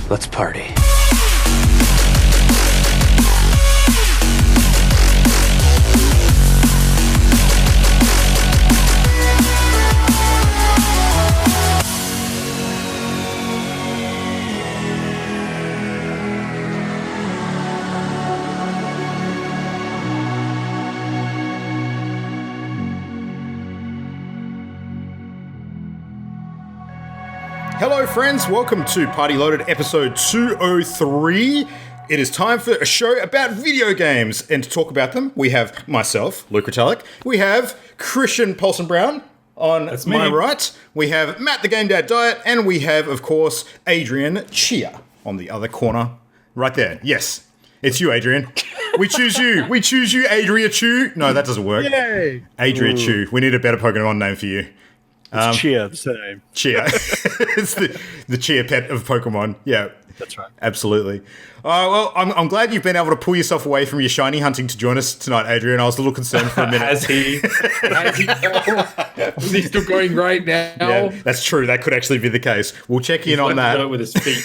Let's party. Hello friends, welcome to Party Loaded episode 203. It is time for a show about video games, and to talk about them, we have myself, Luke Retallick, we have Christian Paulson Brown on my right, we have Matt the Game Dad Diet, and we have, of course, Adrian Chia on the other corner, right there. Yes, it's you, Adrian. We choose you. We choose you, Adria Chew. No, that doesn't work. Yay! Adria Chew. We need a better Pokemon name for you. It's Chia, the name. Chia. It's the Chia pet of Pokemon. Yeah. That's right. Absolutely. Well, I'm glad you've been able to pull yourself away from your shiny hunting to join us tonight, Adrian. I was a little concerned for a minute. Has he? Is he still going right now? Yeah, that's true. That could actually be the case. We'll check in on that. With his feet.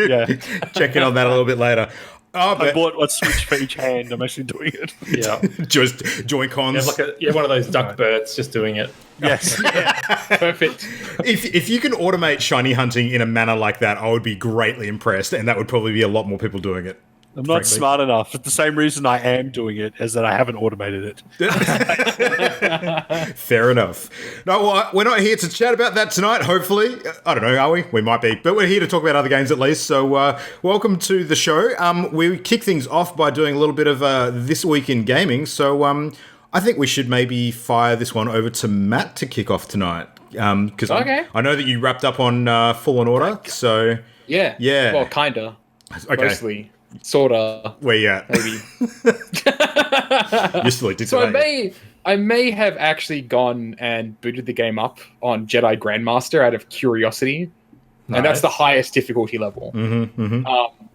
Yeah. Check in on that a little bit later. I bought a Switch for each hand. I'm actually doing it. Yeah. Just Joy-Cons. One of those duck birds just doing it. Yes. Yeah. Perfect. If you can automate shiny hunting in a manner like that, I would be greatly impressed, and that would probably be a lot more people doing it. I'm not smart enough. It's the same reason I am doing it is that I haven't automated it. Fair enough. No, well, we're not here to chat about that tonight, hopefully. I don't know, are we? We might be. But we're here to talk about other games at least. So welcome to the show. We kick things off by doing a little bit of This Week in Gaming. So I think we should maybe fire this one over to Matt to kick off tonight. Because I know that you wwrapped up on Fallen Order. So yeah. Well, kinda. Okay. Mostly. Sorta. Where you at? Maybe. You still did so I may have actually gone and booted the game up on Jedi Grandmaster out of curiosity. Nice. And that's the highest difficulty level. Mm-hmm, mm-hmm.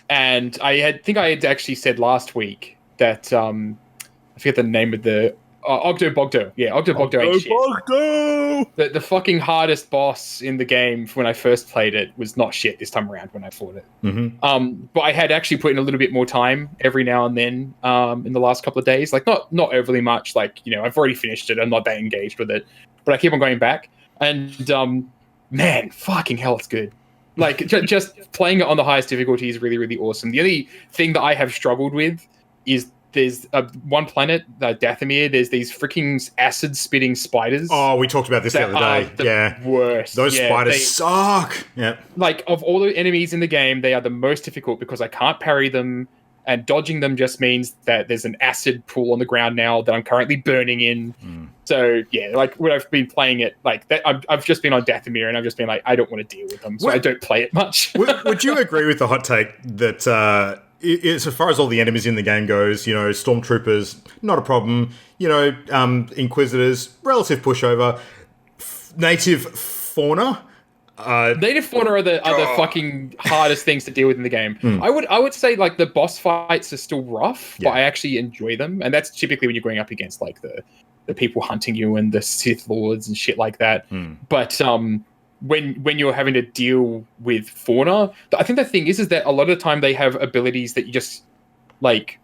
And I think I had actually said last week that I forget the name of the Ogdo Bogdo. Yeah, Ogdo Bogdo ain't shit. The fucking hardest boss in the game when I first played it was not shit this time around when I fought it. Mm-hmm. But I had actually put in a little bit more time every now and then in the last couple of days. Like not overly much. Like, I've already finished it. I'm not that engaged with it. But I keep on going back. And man, fucking hell, it's good. Like just playing it on the highest difficulty is really, really awesome. The only thing that I have struggled with is there's one planet, Dathomir, there's these freaking acid-spitting spiders. Oh, we talked about this the other day. Worst. Those spiders suck. Yeah. Like, of all the enemies in the game, they are the most difficult because I can't parry them, and dodging them just means that there's an acid pool on the ground now that I'm currently burning in. So, yeah, like, when I've been playing it, like, that, I've just been on Dathomir, and I've just been like, I don't want to deal with them, so I don't play it much. would you agree with the hot take that... as far as all the enemies in the game goes, stormtroopers, not a problem. Inquisitors, relative pushover. Native fauna. Native fauna are the fucking hardest things to deal with in the game. I would say like the boss fights are still rough, but I actually enjoy them, and that's typically when you're going up against like the people hunting you and the Sith Lords and shit like that. But when you're having to deal with fauna, I think the thing is that a lot of the time they have abilities that you just like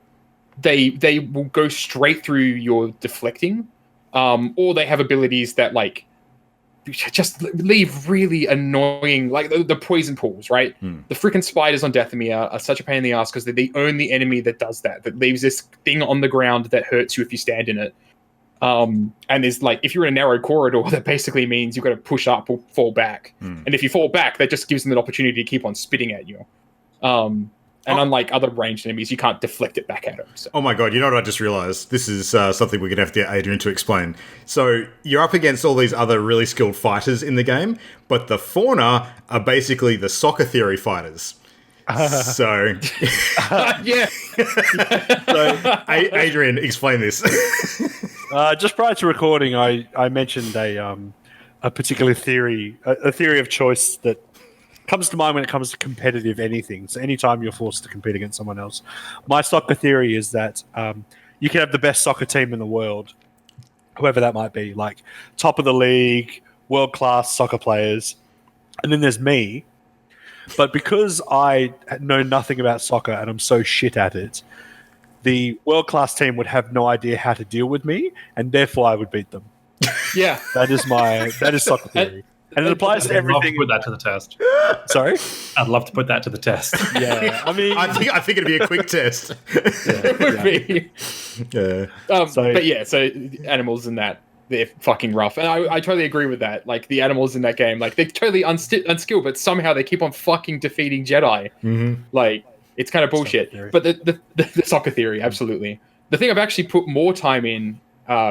they will go straight through your deflecting, or they have abilities that like just leave really annoying, like the poison pools, right? The freaking spiders on Dathomir are such a pain in the ass because they're the only enemy that does that leaves this thing on the ground that hurts you if you stand in it. And there's like, if you're in a narrow corridor, that basically means you've got to push up or fall back. And if you fall back, that just gives them an opportunity to keep on spitting at you. And unlike other ranged enemies, you can't deflect it back at them. So. Oh my god, you know what I just realised? This is something we're going to have to get Adrian to explain. So you're up against all these other really skilled fighters in the game, but the fauna are basically the soccer theory fighters. So... yeah. So, Adrian, explain this. Just prior to recording, I mentioned a particular theory, a theory of choice that comes to mind when it comes to competitive anything. So anytime you're forced to compete against someone else. My soccer theory is that you can have the best soccer team in the world, whoever that might be, like top of the league, world-class soccer players. And then there's me, But because I know nothing about soccer and I'm so shit at it, the world-class team would have no idea how to deal with me, and therefore I would beat them. Yeah. That is soccer theory. And it applies to I'd love to everything. put that to the test. Sorry? I'd love to put that to the test. Yeah. I mean, I think it'd be a quick test. It would be. Yeah. So animals in that, they're fucking rough. And I totally agree with that. Like, the animals in that game, like, they're totally unskilled, but somehow they keep on fucking defeating Jedi. Mm-hmm. Like, it's kind of bullshit. But the soccer theory, absolutely. The thing I've actually put more time in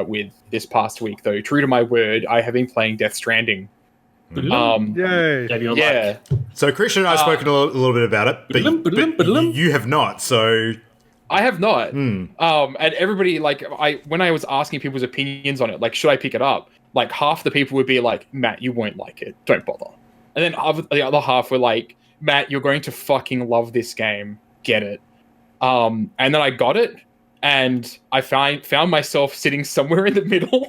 with this past week, though, true to my word, I have been playing Death Stranding. yay. Yeah. So Christian and I have spoken a little bit about it, but you have not. So I have not. And everybody, like, when I was asking people's opinions on it, like, should I pick it up? Like, half the people would be like, Matt, you won't like it. Don't bother. And then the other half were like, Matt, you're going to fucking love this game. Get it. And then I got it, and I found myself sitting somewhere in the middle.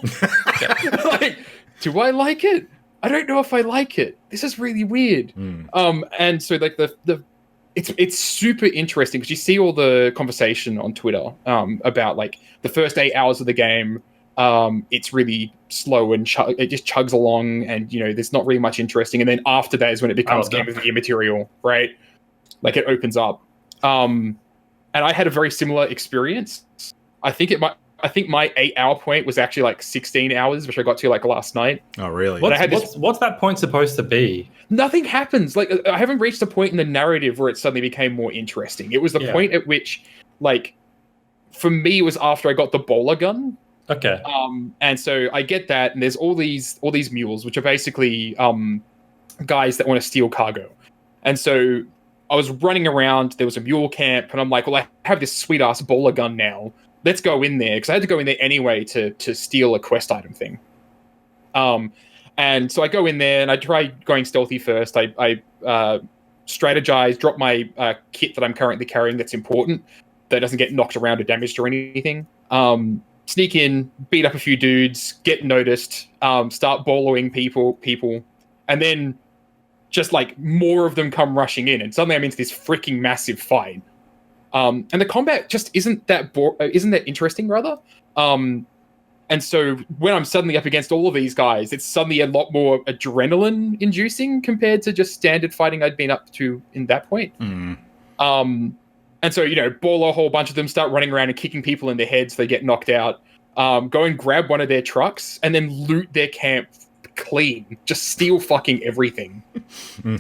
Like, do I like it? I don't know if I like it. This is really weird. And so, like, it's super interesting because you see all the conversation on Twitter about, like, the first 8 hours of the game. It's really slow and it just chugs along, and, you know, there's not really much interesting. And then after that is when it becomes game of the year material, right? Like, it opens up. And I had a very similar experience. I think my 8-hour point was actually like 16 hours, which I got to like last night. Oh, really? What's that point supposed to be? Nothing happens. Like, I haven't reached a point in the narrative where it suddenly became more interesting. It was the point at which, like, for me, it was after I got the bowler gun. Okay. And so I get that, and there's all these mules, which are basically guys that want to steal cargo. And so I was running around. There was a mule camp, and I'm like, well, I have this sweet ass bowler gun now. Let's go in there, because I had to go in there anyway to steal a quest item thing. And so I go in there and I try going stealthy first. I strategize, drop my kit that I'm currently carrying that's important, that doesn't get knocked around or damaged or anything. Sneak in, beat up a few dudes, get noticed, start bowling people, and then just like more of them come rushing in, and suddenly I'm into this freaking massive fight. And the combat just isn't that interesting, rather. And so when I'm suddenly up against all of these guys, it's suddenly a lot more adrenaline-inducing compared to just standard fighting I'd been up to in that point. And so, you know, ball a whole bunch of them, start running around and kicking people in the heads. They get knocked out. Go and grab one of their trucks and then loot their camp clean. Just steal fucking everything.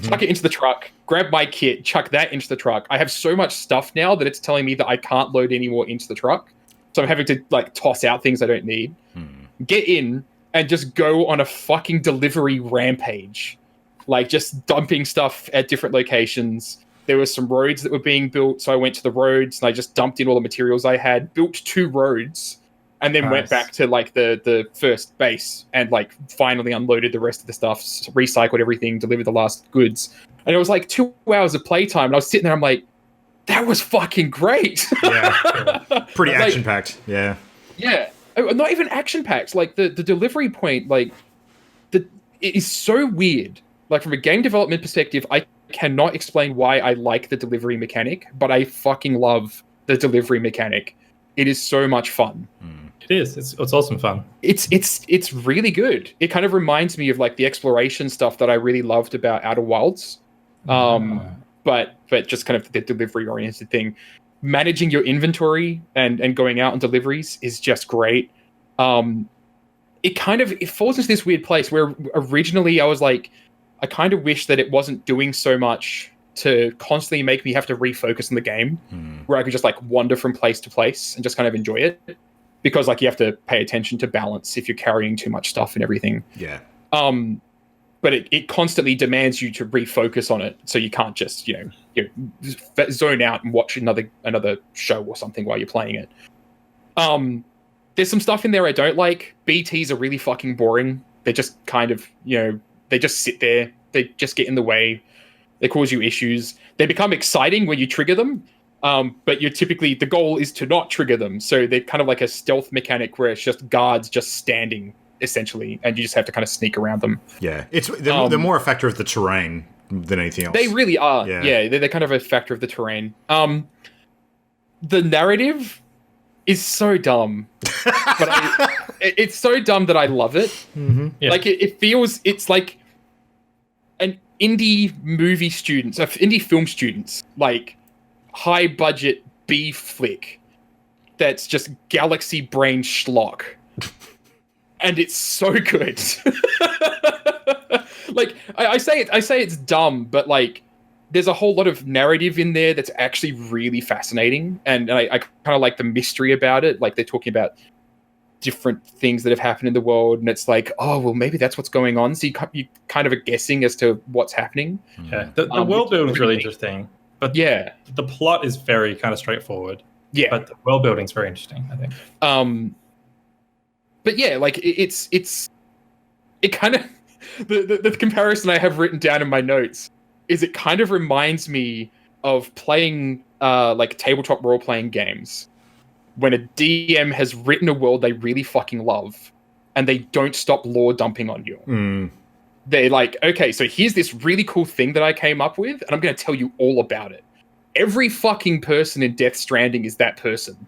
Chuck it into the truck. Grab my kit. Chuck that into the truck. I have so much stuff now that it's telling me that I can't load any more into the truck. So I'm having to, like, toss out things I don't need. Get in and just go on a fucking delivery rampage. Like, just dumping stuff at different locations. There were some roads that were being built, so I went to the roads and I just dumped in all the materials I had, built 2 roads, and then went back to, like, the first base and, like, finally unloaded the rest of the stuff, recycled everything, delivered the last goods. And it was like 2 hours of playtime, and I was sitting there, I'm like, that was fucking great. Yeah. Pretty action-packed. Yeah. Yeah. Not even action-packed. Like, the delivery point, like, it is so weird. Like, from a game development perspective, I cannot explain why I like the delivery mechanic, but I fucking love the delivery mechanic. It is so much fun. It is. It's awesome fun. It's really good. It kind of reminds me of, like, the exploration stuff that I really loved about Outer Wilds. But just kind of the delivery oriented thing. Managing your inventory and going out on deliveries is just great. It falls into this weird place where originally I was like, I kind of wish that it wasn't doing so much to constantly make me have to refocus on the game, where I could just, like, wander from place to place and just kind of enjoy it, because, like, you have to pay attention to balance if you're carrying too much stuff and everything. Yeah. But it constantly demands you to refocus on it, so you can't just, you know, zone out and watch another show or something while you're playing it. There's some stuff in there I don't like. BTs are really fucking boring. They're just kind of, you know, they just sit there. They just get in the way. They cause you issues. They become exciting when you trigger them, but the goal is to not trigger them. So they're kind of like a stealth mechanic where it's just guards just standing, essentially, and you just have to kind of sneak around them. Yeah, they're more a factor of the terrain than anything else. They really are. Yeah. Yeah, they're kind of a factor of the terrain. The narrative is so dumb, but it's so dumb that I love it. Yeah. Like it's like an indie movie students, indie film students, like high budget B flick that's just galaxy brain schlock, and it's so good. Like I say it's dumb, but like there's a whole lot of narrative in there that's actually really fascinating, and I kind of like the mystery about it. Like they're talking about different things that have happened in the world, and it's like, oh well, maybe that's what's going on. So you kind of are guessing as to what's happening. Yeah, the world building is really interesting, but yeah, the plot is very kind of straightforward. Yeah, but the world building is very interesting, I think. But yeah, like it kind of the comparison I have written down in my notes is it kind of reminds me of playing like tabletop role-playing games when a DM has written a world they really fucking love and they don't stop lore dumping on you. They're like, okay, so here's this really cool thing that I came up with, and I'm going to tell you all about it. Every fucking person in Death Stranding is that person.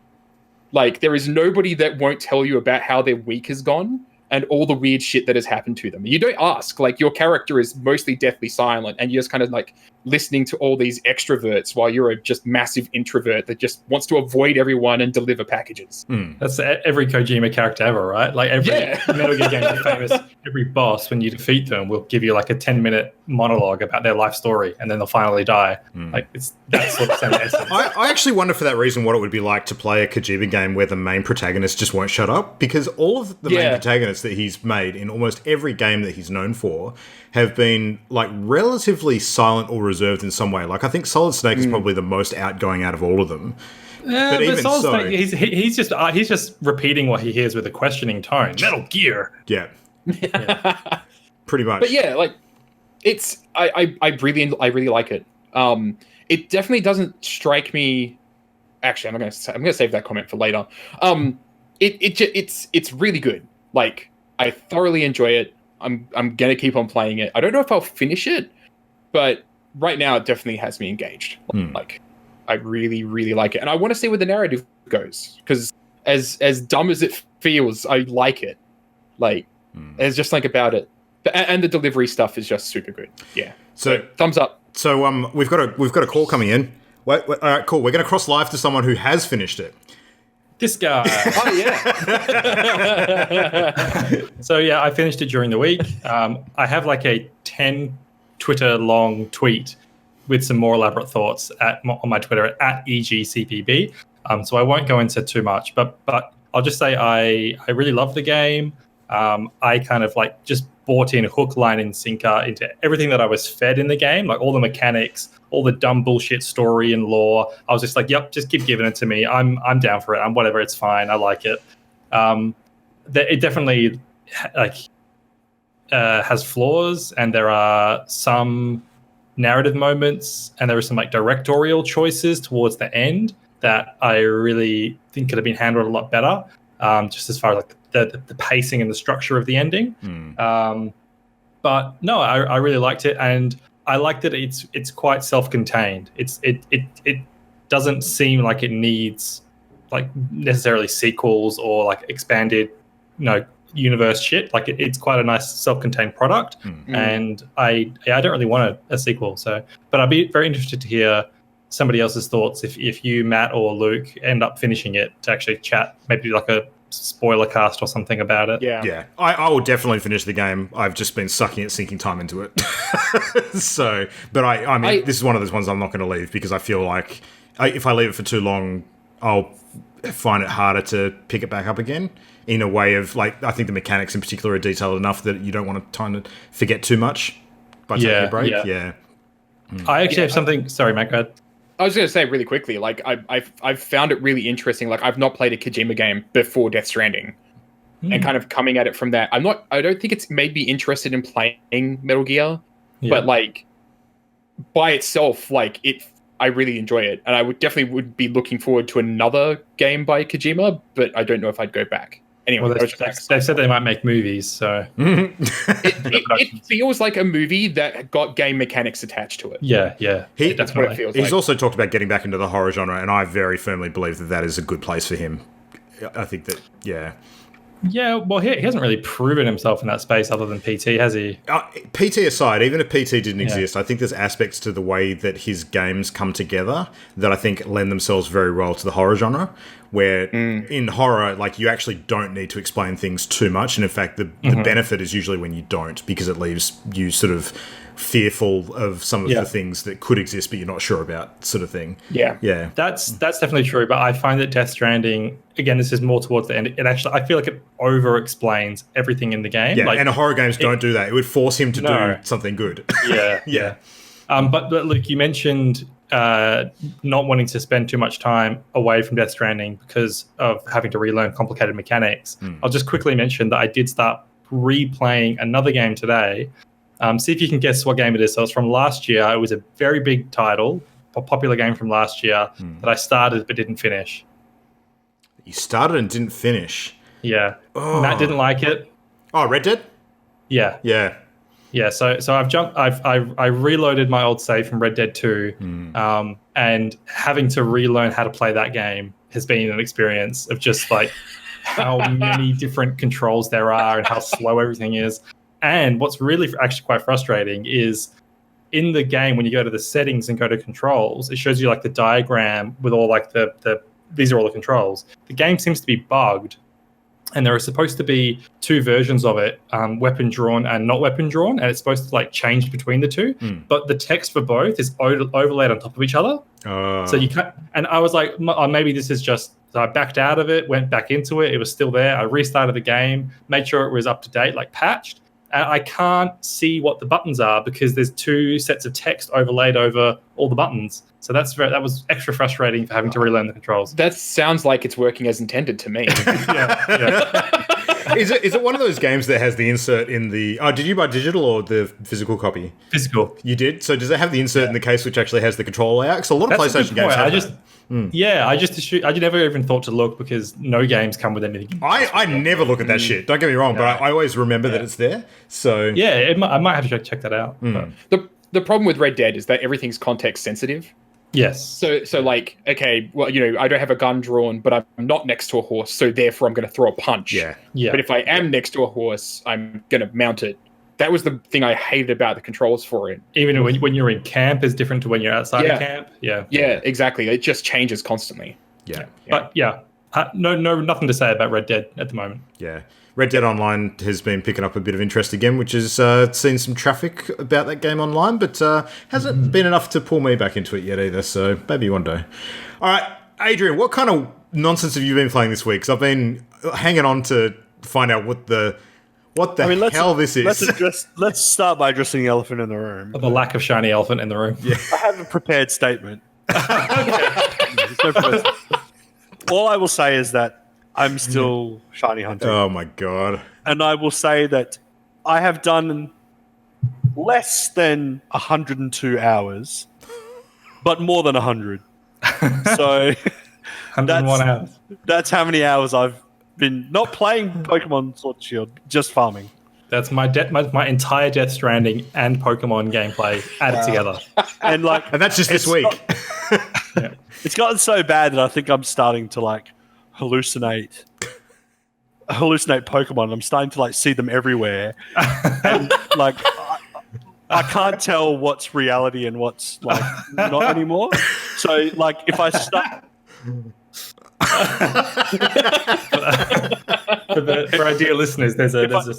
Like, there is nobody that won't tell you about how their week has gone and all the weird shit that has happened to them. You don't ask. Like, your character is mostly deathly silent, and you're just kind of like listening to all these extroverts while you're a just massive introvert that just wants to avoid everyone and deliver packages. That's every Kojima character ever, right? Like every Metal Gear game is famous. Every boss, when you defeat them, will give you like a 10-minute monologue about their life story, and then they'll finally die. Like it's that sort of same essence. I actually wonder for that reason what it would be like to play a Kojima game where the main protagonist just won't shut up, because all of the main protagonists that he's made in almost every game that he's known for have been like relatively silent or reserved in some way. Like I think Solid Snake is probably the most outgoing out of all of them. But even Solid Snake, he's just repeating what he hears with a questioning tone. Metal Gear. Yeah. Pretty much. But yeah, like it's I really like it. It definitely doesn't strike me. Actually, I'm gonna save that comment for later. It's really good. Like I thoroughly enjoy it. I'm gonna keep on playing it. I don't know if I'll finish it, but right now it definitely has me engaged. Like I really, really like it, and I want to see where the narrative goes, because as dumb as it feels, I like it. Like there's just like about it, and the delivery stuff is just super good. Yeah. So thumbs up. So we've got a call coming in. Wait, all right, cool. We're gonna cross live to someone who has finished it. This guy. Oh yeah. So yeah, I finished it during the week. I have like a 10 Twitter long tweet with some more elaborate thoughts on my Twitter at EGCPB. So I won't go into too much, but I'll just say I really love the game. I kind of like just bought in hook, line, and sinker into everything that I was fed in the game, like all the mechanics, all the dumb bullshit story and lore. I was just like, yep, just keep giving it to me. I'm down for it. I'm whatever. It's fine. I like it. It definitely has flaws, and there are some narrative moments, and there are some like directorial choices towards the end that I really think could have been handled a lot better. Just as far as like the pacing and the structure of the ending. But no, I really liked it, and I like that it's quite self-contained. It doesn't seem like it needs like necessarily sequels or like expanded, universe shit. Like it's quite a nice self-contained product, and I don't really want a sequel. So, but I'd be very interested to hear somebody else's thoughts if you, Matt, or Luke end up finishing it, to actually chat, maybe like a spoiler cast or something about it. Yeah. I will definitely finish the game. I've just been sinking time into it. So, but I mean, this is one of those ones I'm not going to leave, because I feel like if I leave it for too long, I'll find it harder to pick it back up again, in a way of like, I think the mechanics in particular are detailed enough that you don't want to kind of forget too much by taking a break. Yeah. I actually have something. Sorry, Matt, go ahead. I was going to say really quickly, like I've found it really interesting. Like I've not played a Kojima game before Death Stranding, and kind of coming at it from that. I don't think it's made me interested in playing Metal Gear, but like by itself, like I really enjoy it, and I would definitely be looking forward to another game by Kojima, but I don't know if I'd go back. Anyway, Well, that was just they've said they might make movies, so it feels like a movie that got game mechanics attached to it. yeah, That's what it feels like. He's also talked about getting back into the horror genre, and I very firmly believe that is a good place for him. I think that, yeah. Yeah, well, he hasn't really proven himself in that space other than PT, has he? PT aside, even if PT didn't exist, I think there's aspects to the way that his games come together that I think lend themselves very well to the horror genre, where in horror, like, you actually don't need to explain things too much, and in fact, the benefit is usually when you don't, because it leaves you sort of fearful of some of the things that could exist but you're not sure about, sort of thing. Yeah. That's definitely true, but I find that Death Stranding, again, this is more towards the end, it actually, I feel like it over explains everything in the game. Yeah, like, and horror games don't do that. It would force him to do something good. Yeah. But look, you mentioned not wanting to spend too much time away from Death Stranding because of having to relearn complicated mechanics. I'll just quickly mention that I did start replaying another game today. See if you can guess what game it is. So it's from last year. It was a very big title, a popular game from last year that I started but didn't finish. You started and didn't finish. Yeah. Matt didn't like it. Oh, Red Dead? Yeah. So I reloaded my old save from Red Dead 2, and having to relearn how to play that game has been an experience of just like how many different controls there are and how slow everything is. And what's really actually quite frustrating is in the game, when you go to the settings and go to controls, it shows you like the diagram with all like these are all the controls. The game seems to be bugged, and there are supposed to be two versions of it, weapon drawn and not weapon drawn, and it's supposed to like change between the two. But the text for both is overlaid on top of each other. So you can't. And I was like, maybe this is just. So I backed out of it, went back into it. It was still there. I restarted the game, made sure it was up to date, like patched. And I can't see what the buttons are because there's two sets of text overlaid over all the buttons. So that was extra frustrating for having to relearn the controls. That sounds like it's working as intended to me. Is it one of those games that has the insert in the... Oh, did you buy digital or the physical copy? Physical. You did? So does it have the insert in the case which actually has the control layout? Because a lot of PlayStation games have that. I never even thought to look because no games come with anything. I never look at that shit. Don't get me wrong, but I always remember that it's there. So yeah, I might have to check that out. The problem with Red Dead is that everything's context sensitive. Yes. So like, okay, well, I don't have a gun drawn, but I'm not next to a horse, so therefore I'm going to throw a punch. Yeah. But if I am next to a horse, I'm going to mount it. That was the thing I hated about the controls for it. Even when you're in camp is different to when you're outside of camp. Yeah, exactly. It just changes constantly. But nothing to say about Red Dead at the moment. Yeah. Red Dead Online has been picking up a bit of interest again, which has seen some traffic about that game online, but hasn't been enough to pull me back into it yet either, so maybe one day. All right, Adrian, what kind of nonsense have you been playing this week? Because I've been hanging on to find out what the hell this is. Let's start by addressing the elephant in the room. The lack of shiny elephant in the room. Yeah. I have a prepared statement. All I will say is that I'm still shiny hunting. Oh my god. And I will say that I have done less than 102 hours, but more than 100. So 101 hours. That's how many hours I've been not playing Pokemon Sword and Shield, just farming. That's my entire Death Stranding and Pokemon gameplay added together. And that's just this week. It's gotten so bad that I think I'm starting to hallucinate Pokemon. I'm starting to see them everywhere, and I can't tell what's reality and what's not anymore. So if I start. For our dear listeners, there's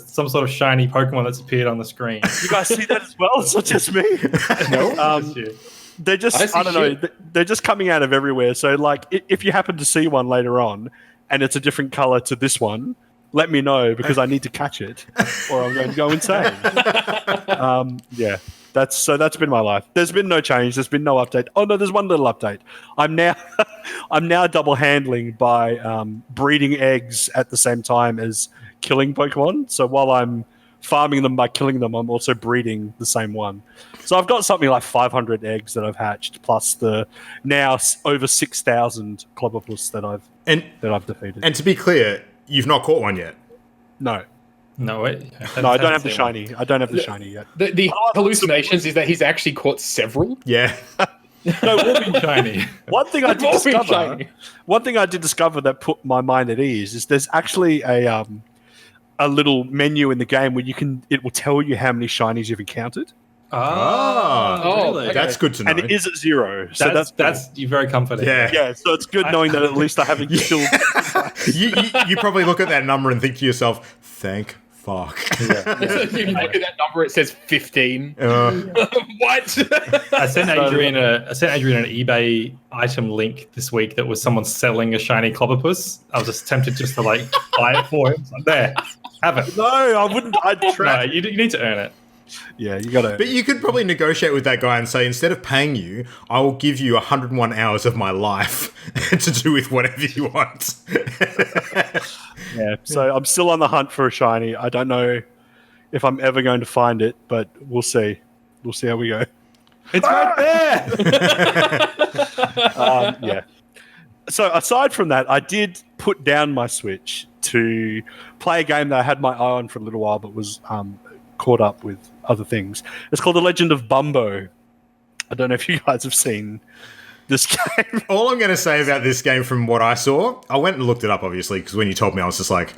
some sort of shiny Pokemon that's appeared on the screen. You guys see that as well? It's not just me. No, they're just, I don't know, they're just coming out of everywhere. So, if you happen to see one later on and it's a different color to this one, let me know because I need to catch it or I'm going to go insane. That's been my life. There's been no change. There's been no update. Oh, no, there's one little update. I'm now double handling by breeding eggs at the same time as killing Pokemon. So while I'm farming them by killing them, I'm also breeding the same one. So I've got something like 500 eggs that I've hatched, plus the now over 6,000 Clobbopus that I've defeated. And to be clear, you've not caught one yet. No. No, wait. No, I don't have the shiny. I don't have the shiny yet. The hallucinations is that he's actually caught several. Yeah. No, will be shiny. One thing I did They've all been discover. shiny. One thing I did discover that put my mind at ease is there's actually a little menu in the game where it will tell you how many shinies you've encountered, Really? okay. That's good to know. and it is at 0. So That's you're very comforting. Yeah. yeah. So it's good knowing that at least I haven't killed. you probably look at that number and think to yourself, thank fuck. You look at that number, it says 15. What? I sent Adrian an eBay item link this week that was someone selling a shiny Clobberpuss. I was just tempted just to like buy it for him. It's like, there, have it. No, I wouldn't. I'd No, try. you need to earn it. Yeah, you gotta. But you could probably negotiate with that guy and say, instead of paying you, I will give you 101 hours of my life to do with whatever you want. Yeah. So I'm still on the hunt for a shiny. I don't know if I'm ever going to find it, but we'll see. We'll see how we go. It's right there. Yeah. So aside from that, I did put down my Switch to play a game that I had my eye on for a little while, but was caught up with other things. It's called The Legend of Bumbo. I don't know if you guys have seen this game. All I'm going to say about this game from what I saw, I went and looked it up, obviously, because when you told me, I was just like,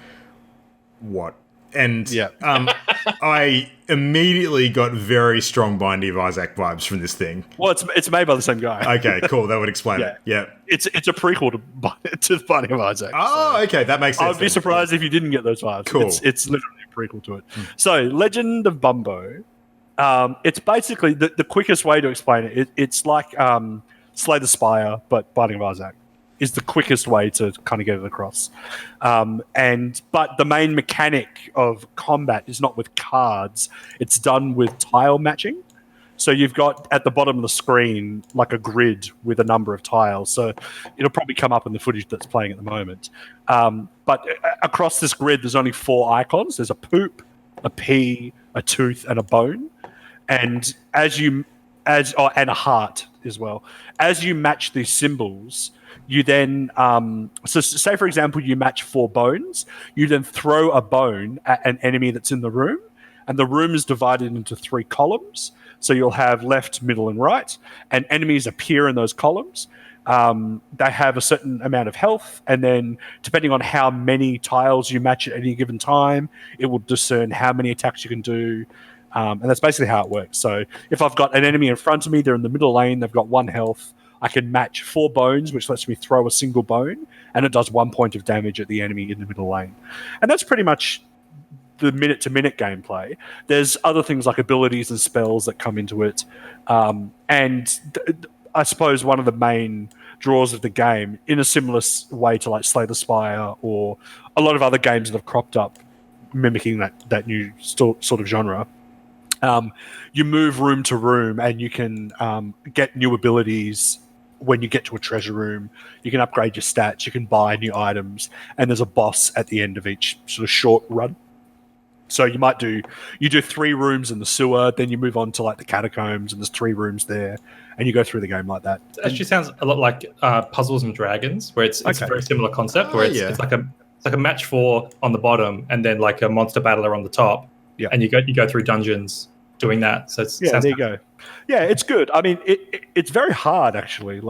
what? And Yeah. I immediately got very strong Binding of Isaac vibes from this thing. Well, it's made by the same guy. Okay, cool. That would explain it. Yeah. It's a prequel to the Binding of Isaac. Oh, okay. That makes sense. I'd be surprised if you didn't get those vibes. Cool. It's literally a prequel to it. So, Legend of Bumbo. It's basically the quickest way to explain it. It's like Slay the Spire, but Binding of Isaac is the quickest way to kind of get it across. But the main mechanic of combat is not with cards; it's done with tile matching. So you've got at the bottom of the screen like a grid with a number of tiles. So it'll probably come up in the footage that's playing at the moment. But across this grid, there's only 4 icons. There's a poop, a pea, a tooth, and a bone. And and a heart as well. As you match these symbols, you then so say for example you match 4 bones, you then throw a bone at an enemy that's in the room, and the room is divided into 3 columns. So you'll have left, middle, and right, and enemies appear in those columns. They have a certain amount of health, and then depending on how many tiles you match at any given time, it will discern how many attacks you can do. And that's basically how it works. So if I've got an enemy in front of me, they're in the middle lane, they've got 1 health, I can match 4 bones, which lets me throw a single bone, and it does 1 point of damage at the enemy in the middle lane. And that's pretty much the minute-to-minute gameplay. There's other things like abilities and spells that come into it. I suppose one of the main draws of the game, in a similar way to like Slay the Spire or a lot of other games that have cropped up mimicking that new sort of genre, you move room to room and you can get new abilities. When you get to a treasure room, you can upgrade your stats, you can buy new items, and there's a boss at the end of each sort of short run. So you do 3 rooms in the sewer, then you move on to like the catacombs, and there's 3 rooms there, and you go through the game like that. It actually sounds a lot like Puzzles and Dragons, where it's a very similar concept, where it's like a match 4 on the bottom, and then like a monster battler on the top. Yeah, and you go through dungeons doing that. So there you go. Yeah, it's good. I mean, it's very hard actually,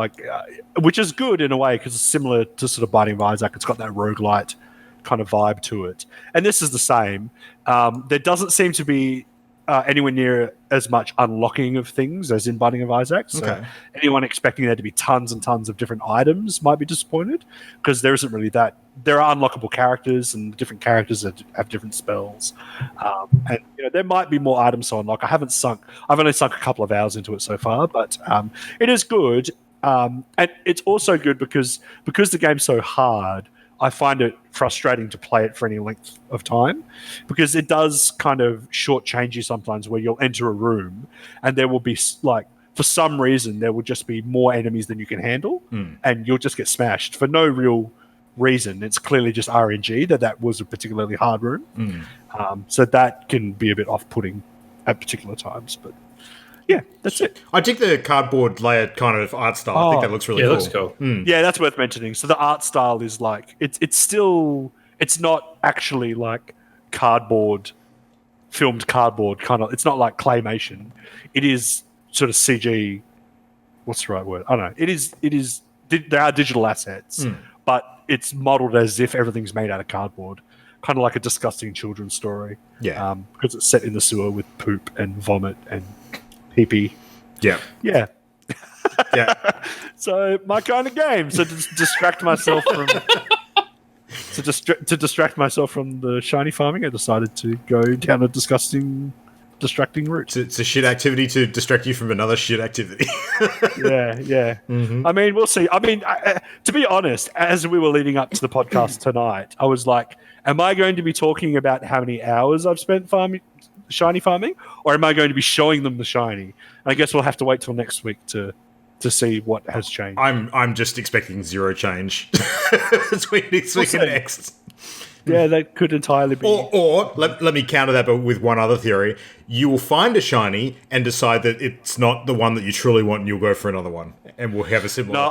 which is good in a way because it's similar to sort of Binding of Isaac. It's got that roguelite kind of vibe to it, and this is the same. There doesn't seem to be anywhere near as much unlocking of things as in Binding of Isaac. So anyone expecting there to be tons and tons of different items might be disappointed, because there isn't really that. There are unlockable characters, and different characters have different spells. And there might be more items to unlock. I've only sunk a couple of hours into it so far, but it is good. And it's also good because the game's so hard, I find it frustrating to play it for any length of time, because it does kind of shortchange you sometimes, where you'll enter a room and there will be like, for some reason, there will just be more enemies than you can handle, and you'll just get smashed for no real reason. It's clearly just RNG that was a particularly hard room. So that can be a bit off-putting at particular times, but yeah, that's it. I dig the cardboard layered kind of art style. I think that looks really cool. It looks cool. Yeah, that's worth mentioning. So the art style is like it's still it's not actually like filmed cardboard kind of. It's not like claymation. It is sort of CG. What's the right word? I don't know. It is. There are digital assets, but it's modeled as if everything's made out of cardboard. Kind of like a disgusting children's story. Yeah. Because it's set in the sewer with poop and vomit and pee-pee. Yeah. Yeah. Yeah. So my kind of game. So to distract myself from to distract myself from the shiny farming, I decided to go down a distracting route. It's a shit activity to distract you from another shit activity. Yeah. Mm-hmm. I mean, we'll see. I mean, to be honest, as we were leading up to the podcast tonight, I was like, am I going to be talking about how many hours I've spent shiny farming, or am I going to be showing them the shiny? And I guess we'll have to wait till next week to see what has changed. I'm just expecting zero change between this week and next. Yeah, that could entirely be. Or let me counter that, but with one other theory. You will find a shiny and decide that it's not the one that you truly want, and you'll go for another one. And we'll have a similar... No,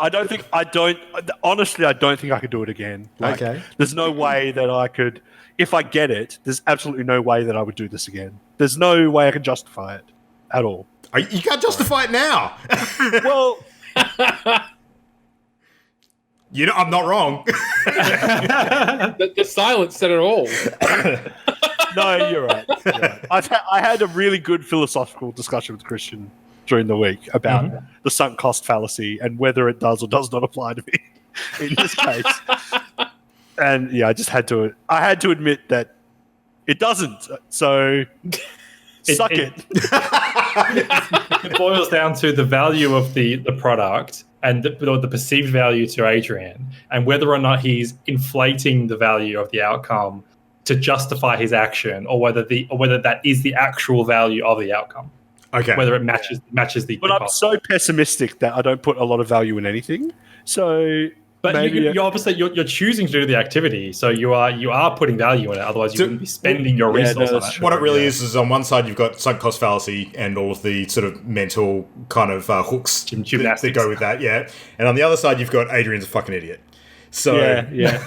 honestly, I don't think I could do it again. Like, okay. There's no way that I could... If I get it, there's absolutely no way that I would do this again. There's no way I can justify it at all. You can't justify it now. Well... You know, I'm not wrong. The silence said it all. No, you're right. I had a really good philosophical discussion with Christian during the week about the sunk cost fallacy and whether it does or does not apply to me in this case. And yeah, I had to admit that it doesn't. So suck it. It boils down to the value of the product and the perceived value to Adrian, and whether or not he's inflating the value of the outcome to justify his action, or whether that is the actual value of the outcome. Okay. Whether it matches the. But I'm so pessimistic that I don't put a lot of value in anything. So. But maybe you're obviously you're choosing to do the activity, so you are putting value in it. Otherwise, you wouldn't be spending your resources on it. What it really is on one side you've got sunk cost fallacy and all of the sort of mental kind of hooks that go with that, yeah. And on the other side you've got Adrian's a fucking idiot. So yeah,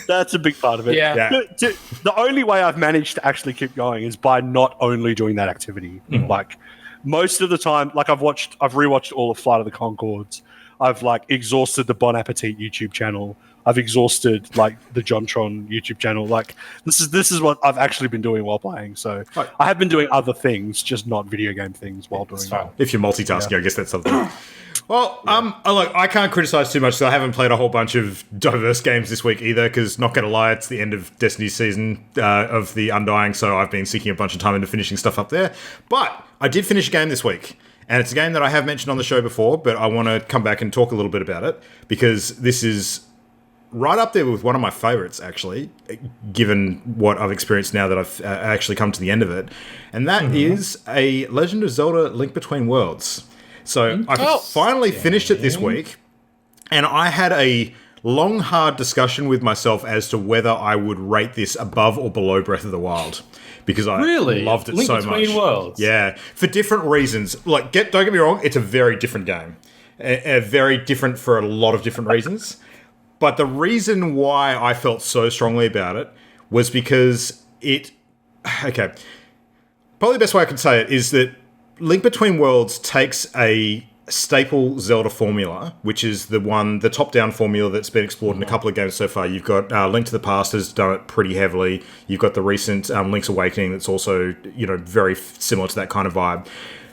that's a big part of it. Yeah. The only way I've managed to actually keep going is by not only doing that activity. Like most of the time, like I've rewatched all of Flight of the Conchords. I've like exhausted the Bon Appetit YouTube channel. I've exhausted like the JonTron YouTube channel. Like this is what I've actually been doing while playing. So I have been doing other things, just not video game things while doing that. If you're multitasking, I guess that's something. Well, look, I can't criticize too much, so I haven't played a whole bunch of diverse games this week either, because not going to lie, it's the end of Destiny's season of the Undying, so I've been sinking a bunch of time into finishing stuff up there. But I did finish a game this week. And it's a game that I have mentioned on the show before, but I want to come back and talk a little bit about it, because this is right up there with one of my favorites, actually, given what I've experienced now that I've actually come to the end of it. And that is a Legend of Zelda Link Between Worlds. So I finally finished it this week, and I had a long, hard discussion with myself as to whether I would rate this above or below Breath of the Wild. Because I loved it so much. Link Between Worlds. Yeah, for different reasons. Like, don't get me wrong, it's a very different game. Very different for a lot of different reasons. But the reason why I felt so strongly about it was because okay, probably the best way I can say it is that Link Between Worlds takes a staple Zelda formula, which is the top-down formula that's been explored in a couple of games so far. You've got Link to the Past has done it pretty heavily. You've got the recent Link's Awakening that's also, very similar to that kind of vibe.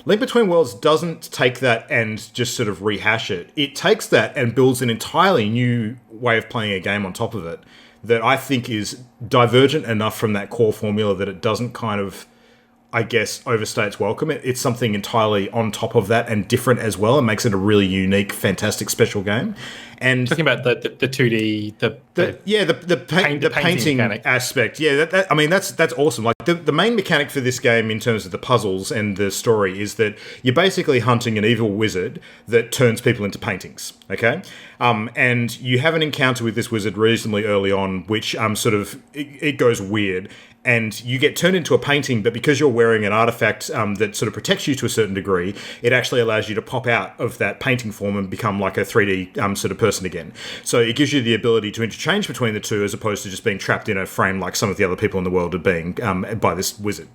Link Between Worlds doesn't take that and just sort of rehash it. It takes that and builds an entirely new way of playing a game on top of it that I think is divergent enough from that core formula that it doesn't kind of, I guess, overstay its welcome. It's something entirely on top of that and different as well, and makes it a really unique, fantastic, special game. And talking about the 2D, the painting mechanic aspect. Yeah, that's awesome. Like the main mechanic for this game in terms of the puzzles and the story is that you're basically hunting an evil wizard that turns people into paintings. Okay, and you have an encounter with this wizard reasonably early on, which it goes weird. and you get turned into a painting, but because you're wearing an artifact that sort of protects you to a certain degree, it actually allows you to pop out of that painting form and become like a 3D sort of person again. So it gives you the ability to interchange between the two as opposed to just being trapped in a frame like some of the other people in the world are being by this wizard.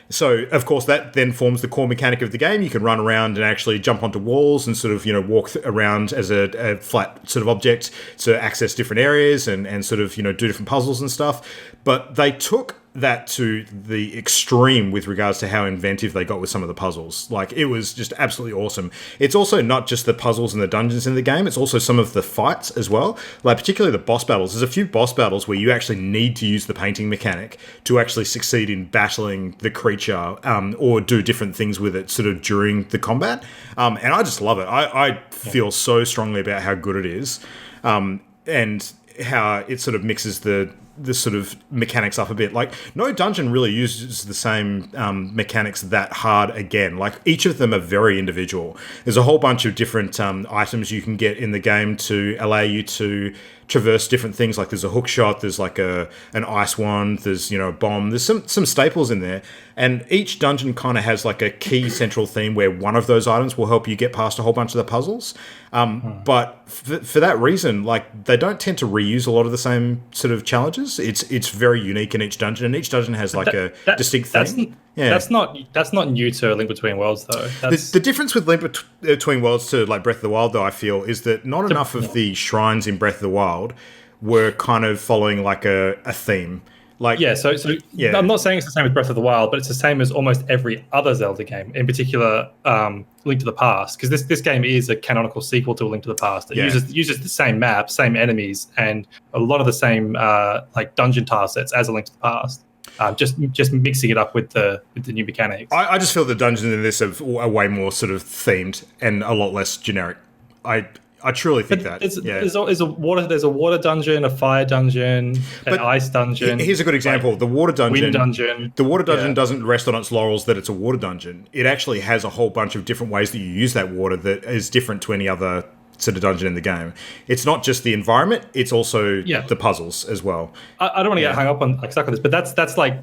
So, of course, that then forms the core mechanic of the game. You can run around and actually jump onto walls and sort of, walk around as a flat sort of object to access different areas and sort of, do different puzzles and stuff. But they took that to the extreme with regards to how inventive they got with some of the puzzles. Like, it was just absolutely awesome. It's also not just the puzzles and the dungeons in the game, it's also some of the fights as well. Like, particularly the boss battles. There's a few boss battles where you actually need to use the painting mechanic to actually succeed in battling the creature or do different things with it sort of during the combat. And I just love it. I feel so strongly about how good it is and how it sort of mixes the sort of mechanics up a bit. Like, no dungeon really uses the same mechanics that hard again. Like, each of them are very individual. There's a whole bunch of different items you can get in the game to allow you to traverse different things. Like, there's a hook shot, there's like an ice wand, there's a bomb, there's some staples in there, and each dungeon kind of has like a key central theme where one of those items will help you get past a whole bunch of the puzzles. But for that reason, like, they don't tend to reuse a lot of the same sort of challenges. It's very unique in each dungeon, and each dungeon has like a distinct theme. That's not new to Link Between Worlds, though. The difference with Link Between Worlds to like Breath of the Wild, though, I feel, is that not enough of the shrines in Breath of the Wild were kind of following like a theme. Like, so I'm not saying it's the same with Breath of the Wild, but it's the same as almost every other Zelda game, in particular Link to the Past, because this game is a canonical sequel to A Link to the Past. It uses the same map, same enemies, and a lot of the same like dungeon tile sets as A Link to the Past. Just mixing it up with the new mechanics. I just feel the dungeons in this are way more sort of themed and a lot less generic. I truly think that. There's a water dungeon, a fire dungeon, an ice dungeon. Here's a good example: the water dungeon. Wind dungeon. The water dungeon doesn't rest on its laurels that it's a water dungeon. It actually has a whole bunch of different ways that you use that water that is different to any other sort of dungeon in the game. It's not just the environment; it's also the puzzles as well. I don't want to get hung up on stuck on this, but that's like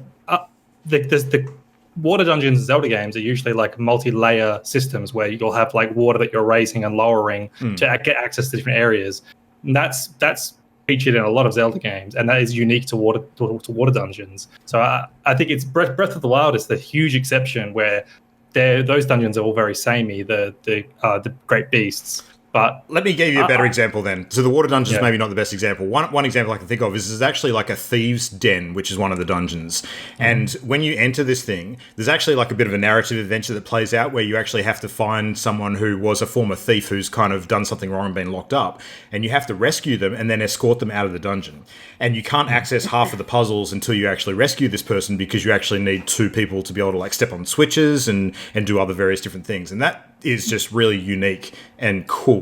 the water dungeons in Zelda games are usually like multi-layer systems where you'll have like water that you're raising and lowering to get access to different areas. And that's featured in a lot of Zelda games, and that is unique to water dungeons. So I think it's Breath of the Wild is the huge exception where those dungeons are all very samey. The great beasts. But let me give you a better example then. So the water dungeon is maybe not the best example. One example I can think of is there's actually like a thieves' den, which is one of the dungeons. And when you enter this thing, there's actually like a bit of a narrative adventure that plays out where you actually have to find someone who was a former thief who's kind of done something wrong and been locked up. And you have to rescue them and then escort them out of the dungeon. And you can't access half of the puzzles until you actually rescue this person, because you actually need two people to be able to like step on switches and do other various different things. And that is just really unique and cool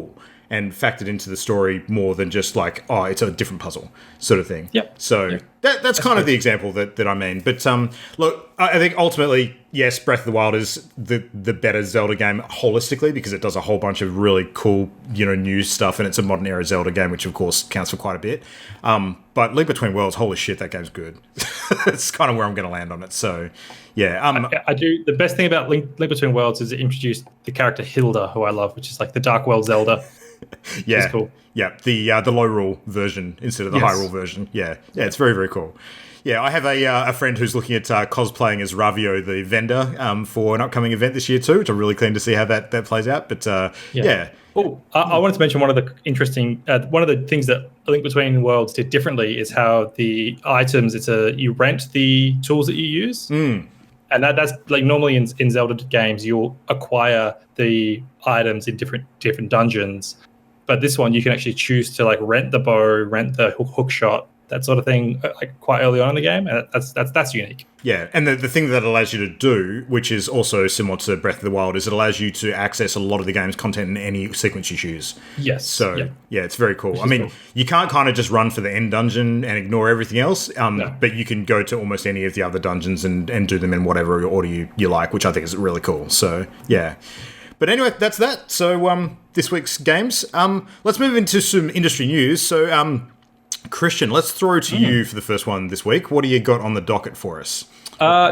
and factored into the story more than just like, oh, it's a different puzzle sort of thing. Yep. So that's kind of the example that I mean. But look, I think ultimately, yes, Breath of the Wild is the better Zelda game holistically, because it does a whole bunch of really cool, new stuff, and it's a modern era Zelda game, which of course counts for quite a bit. But Link Between Worlds, holy shit, that game's good. It's kind of where I'm going to land on it. So, yeah. I do. The best thing about Link Between Worlds is it introduced the character Hilda, who I love, which is like the Dark World Zelda. Yeah, it's cool. Yeah, the low rule version instead of the high rule version. Yeah, it's very, very cool. Yeah, I have a friend who's looking at cosplaying as Ravio, the vendor, for an upcoming event this year too, which I'm really keen to see how that plays out. But yeah. Oh, I wanted to mention one of the interesting, one of the things that A Link Between Worlds did differently is how the items, you rent the tools that you use. And that's like normally in Zelda games, you'll acquire the items in different dungeons. But this one, you can actually choose to like rent the bow, rent the hook shot, that sort of thing, like quite early on in the game, and that's unique. Yeah, and the thing that allows you to do, which is also similar to Breath of the Wild, is it allows you to access a lot of the game's content in any sequence you choose. Yes. So yeah, it's very cool. I mean, you can't kind of just run for the end dungeon and ignore everything else, but you can go to almost any of the other dungeons and do them in whatever order you like, which I think is really cool. So yeah. But anyway, that's that. So this week's games. Let's move into some industry news. So Christian, let's throw to you for the first one this week. What do you got on the docket for us?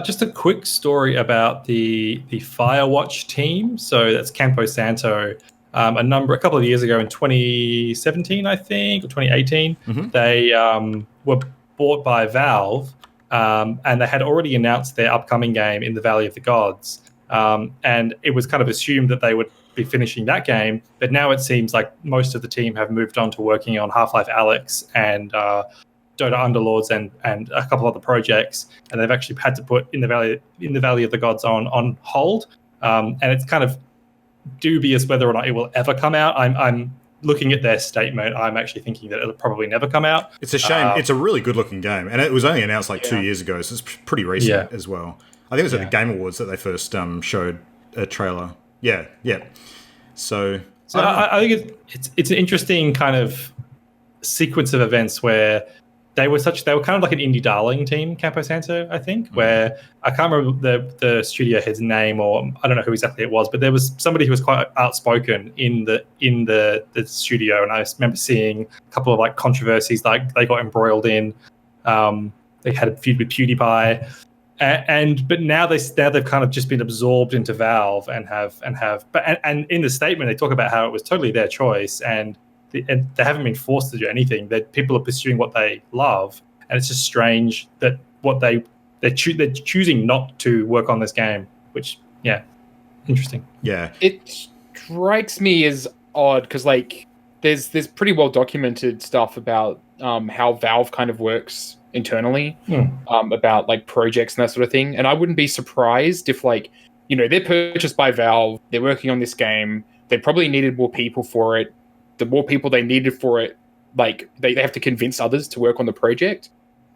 Just a quick story about the Firewatch team. So that's Campo Santo. A couple of years ago in 2017, I think, or 2018, they were bought by Valve, and they had already announced their upcoming game in the Valley of the Gods. And it was kind of assumed that they would be finishing that game, but now it seems like most of the team have moved on to working on Half-Life Alyx and Dota Underlords and a couple other projects, and they've actually had to put in the Valley of the Gods on hold. And it's kind of dubious whether or not it will ever come out. I'm looking at their statement. I'm actually thinking that it'll probably never come out. It's a shame. It's a really good looking game, and it was only announced 2 years ago, so it's pretty recent as well. I think it was at the Game Awards that they first showed a trailer. Yeah. So I think it's an interesting kind of sequence of events where they were kind of like an indie darling team, Campo Santo, I think, where I can't remember the studio head's name, or I don't know who exactly it was, but there was somebody who was quite outspoken in the studio, and I remember seeing a couple of like controversies like they got embroiled in. They had a feud with PewDiePie. But now they've kind of just been absorbed into Valve and in the statement they talk about how it was totally their choice and they haven't been forced to do anything. That people are pursuing what they love, and it's just strange that they're choosing not to work on this game. Which interesting. Yeah, it strikes me as odd because like there's pretty well documented stuff about how Valve kind of works internally about like projects and that sort of thing, and I wouldn't be surprised if they're purchased by Valve, they're working on this game, they probably needed more people for it. The more people they needed for it, like they have to convince others to work on the project,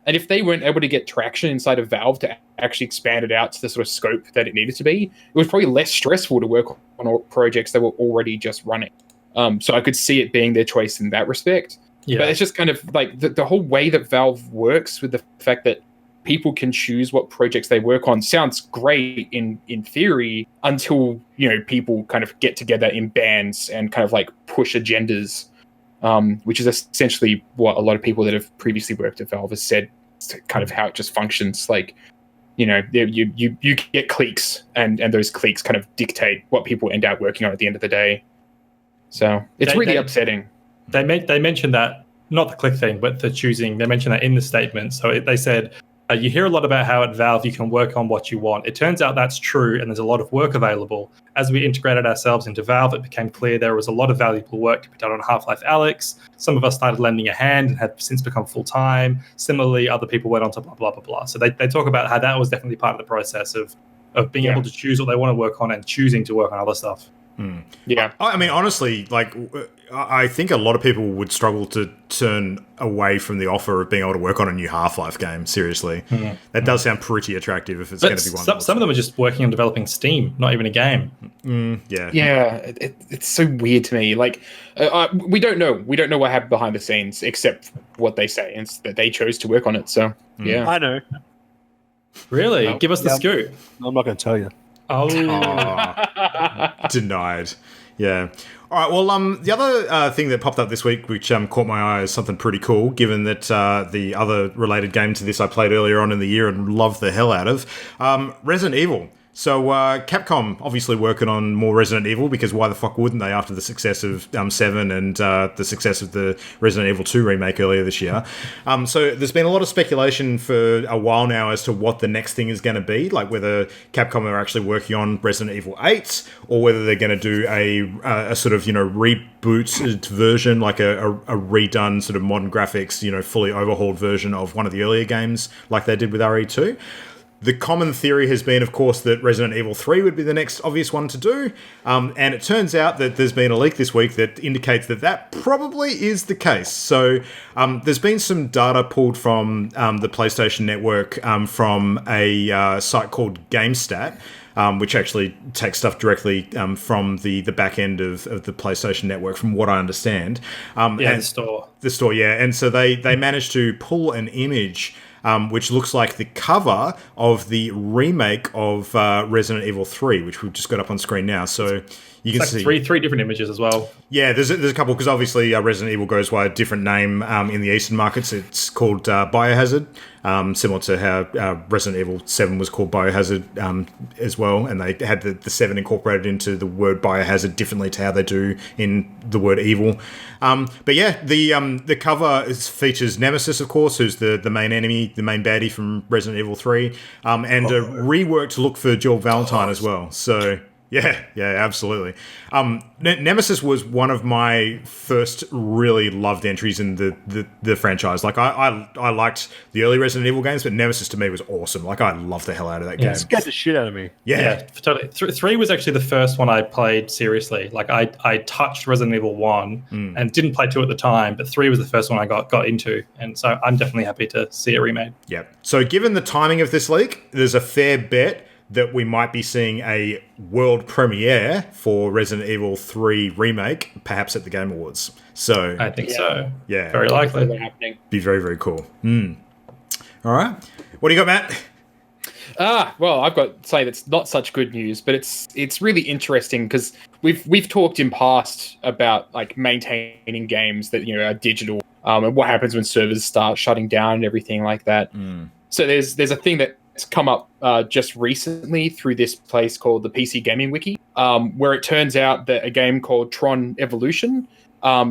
and if they weren't able to get traction inside of Valve to actually expand it out to the sort of scope that it needed to be, it was probably less stressful to work on projects that were already just running. So I could see it being their choice in that respect. Yeah. But it's just kind of like the whole way that Valve works with the fact that people can choose what projects they work on sounds great in theory until, people kind of get together in bands and kind of like push agendas, which is essentially what a lot of people that have previously worked at Valve have said, kind of how it just functions. Like, you get cliques and those cliques kind of dictate what people end up working on at the end of the day. So it's really upsetting. They mentioned that, not the click thing, but the choosing. They mentioned that in the statement. So they said, you hear a lot about how at Valve you can work on what you want. It turns out that's true, and there's a lot of work available. As we integrated ourselves into Valve, it became clear there was a lot of valuable work to be done on Half-Life Alyx. Some of us started lending a hand and have since become full-time. Similarly, other people went on to blah, blah, blah, blah. So they talk about how that was definitely part of the process of being able to choose what they want to work on and choosing to work on other stuff. Yeah. I mean, honestly, I think a lot of people would struggle to turn away from the offer of being able to work on a new Half-Life game. Seriously. That does sound pretty attractive if it's going to be one. Some of them are just working on developing Steam, not even a game. Yeah, it's so weird to me. Like, we don't know. We don't know what happened behind the scenes, except what they say, and that they chose to work on it. So, yeah. I know. Really? No. Give us the scoop. I'm not going to tell you. Oh. Denied. Yeah. All right. Well, the other thing that popped up this week, which caught my eye, is something pretty cool, given that the other related game to this I played earlier on in the year and loved the hell out of, Resident Evil. So Capcom obviously working on more Resident Evil, because why the fuck wouldn't they after the success of 7 and the success of the Resident Evil 2 remake earlier this year. So there's been a lot of speculation for a while now as to what the next thing is going to be, like whether Capcom are actually working on Resident Evil 8 or whether they're going to do a sort of, rebooted version, like a redone sort of modern graphics, fully overhauled version of one of the earlier games like they did with RE2. The common theory has been, of course, that Resident Evil 3 would be the next obvious one to do, and it turns out that there's been a leak this week that indicates that probably is the case. So there's been some data pulled from the PlayStation Network from a site called GameStat, which actually takes stuff directly from the back end of the PlayStation Network, from what I understand. The store. The store, yeah. And so they managed to pull an image which looks like the cover of the remake of Resident Evil 3, which we've just got up on screen now. So You can It's like see three different images as well. Yeah, there's a couple because obviously Resident Evil goes by a different name in the Eastern markets. It's called Biohazard, similar to how Resident Evil 7 was called Biohazard as well, and they had the 7 incorporated into the word Biohazard differently to how they do in the word evil. But yeah, the cover features Nemesis, of course, who's the main enemy, the main baddie from Resident Evil 3, and a reworked look for Jill Valentine as well. So... Yeah, absolutely. Nemesis was one of my first really loved entries in the franchise. Like, I liked the early Resident Evil games, but Nemesis to me was awesome. Like, I loved the hell out of that game. It scared the shit out of me. Yeah. Totally. 3 was actually the first one I played seriously. Like, I touched Resident Evil 1 and didn't play 2 at the time, but 3 was the first one I got into. And so I'm definitely happy to see it remade. Yeah. So given the timing of this leak, there's a fair bet that we might be seeing a world premiere for Resident Evil 3 Remake, perhaps at the Game Awards. So I think so. Yeah. Very likely. Happening. Be very, very cool. All right. What do you got, Matt? Well, I've got to say that's not such good news, but it's really interesting because we've talked in past about like maintaining games that are digital, and what happens when servers start shutting down and everything like that. So there's a thing that's come up just recently through this place called the PC Gaming Wiki, where it turns out that a game called Tron Evolution,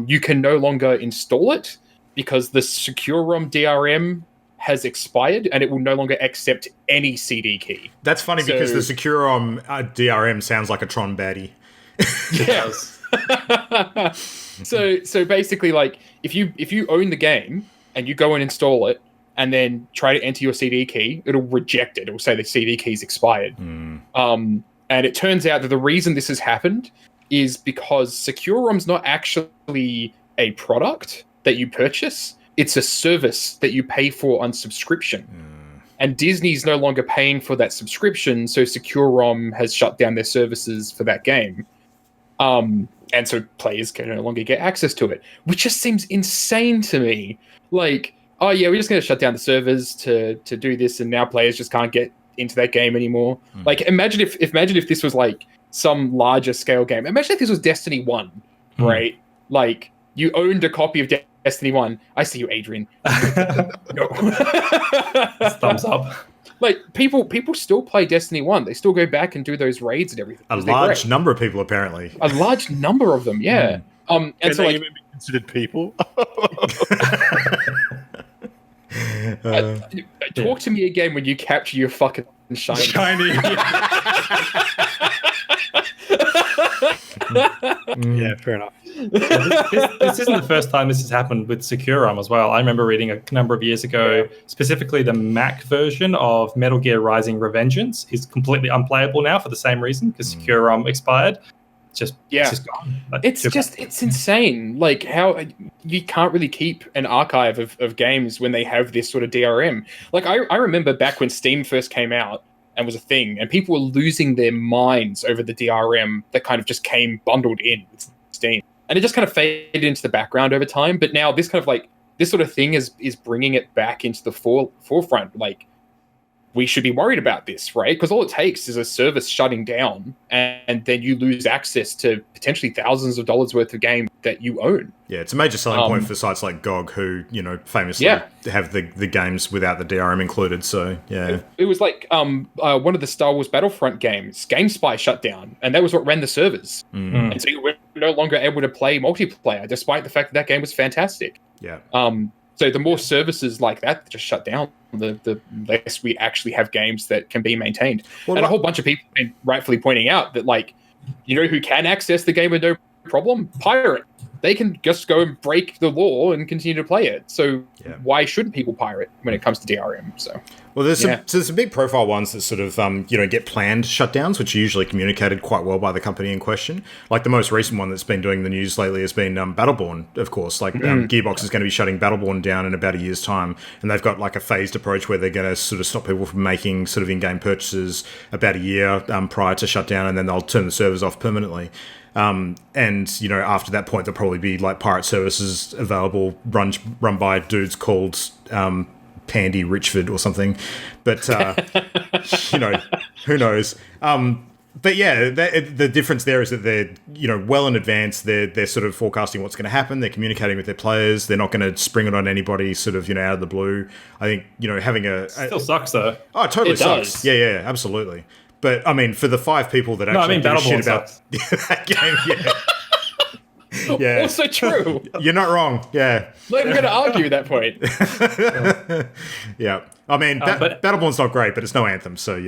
you can no longer install it because the Secure ROM DRM has expired and it will no longer accept any CD key. That's funny because the Secure ROM DRM sounds like a Tron baddie. Yes. So basically, like if you own the game and you go and install it, and then try to enter your CD key, it'll reject it. It'll say the CD key's expired. And it turns out that the reason this has happened is because Secure ROM's not actually a product that you purchase. It's a service that you pay for on subscription. And Disney's no longer paying for that subscription, so Secure ROM has shut down their services for that game. And so players can no longer get access to it, which just seems insane to me. Like, oh yeah, we're just going to shut down the servers to do this, and now players just can't get into that game anymore. Like, imagine if this was like some larger scale game. Imagine if this was Destiny 1, right? Like, you owned a copy of Destiny 1. I see you, Adrian. No. Thumbs up. Like, people still play Destiny 1. They still go back and do those raids and everything. A large number of people, apparently. A large number of them, yeah. And so, like, even be considered people? Talk to me again when you capture your fucking shiny. Yeah, fair enough. This isn't the first time this has happened with Secure ROM as well. I remember reading a number of years ago, specifically the Mac version of Metal Gear Rising Revengeance is completely unplayable now for the same reason, because Secure ROM expired. It's just gone. It's insane. Like, how you can't really keep an archive of games when they have this sort of DRM. Like, I remember back when Steam first came out and was a thing, and people were losing their minds over the DRM that kind of just came bundled in with Steam. And it just kind of faded into the background over time. But now this kind of like, this sort of thing is bringing it back into the forefront. Like, we should be worried about this, right? Because all it takes is a service shutting down, and then you lose access to potentially thousands of dollars worth of game that you own. Yeah, it's a major selling point for sites like GOG, who famously have the games without the DRM included. So yeah, it was like one of the Star Wars Battlefront games, GameSpy shut down, and that was what ran the servers, and so you were no longer able to play multiplayer, despite the fact that game was fantastic. Yeah. So the more services like that just shut down, the less we actually have games that can be maintained. Well, and a whole bunch of people have been rightfully pointing out that, like, who can access the game with no problem? Pirate. They can just go and break the law and continue to play it. So why shouldn't people pirate when it comes to DRM? So there's some big profile ones that sort of get planned shutdowns, which are usually communicated quite well by the company in question. Like the most recent one that's been doing the news lately has been Battleborn, of course. Like Gearbox is going to be shutting Battleborn down in about a year's time, and they've got like a phased approach where they're going to sort of stop people from making sort of in-game purchases about a year prior to shutdown, and then they'll turn the servers off permanently. And after that point, there'll probably be like pirate services available run by dudes called Pandy Richford or something. But who knows? But yeah, the difference there is that they're well in advance. They're sort of forecasting what's going to happen. They're communicating with their players. They're not going to spring it on anybody sort of out of the blue. I think having still sucks though. Oh, it totally It sucks. does. Yeah, absolutely. But I mean, for the 5 people that actually give a shit about that game, yeah. Also true. You're not wrong. Yeah. Not even going to argue that point. Yeah. I mean, but Battleborn's not great, but it's no Anthem, so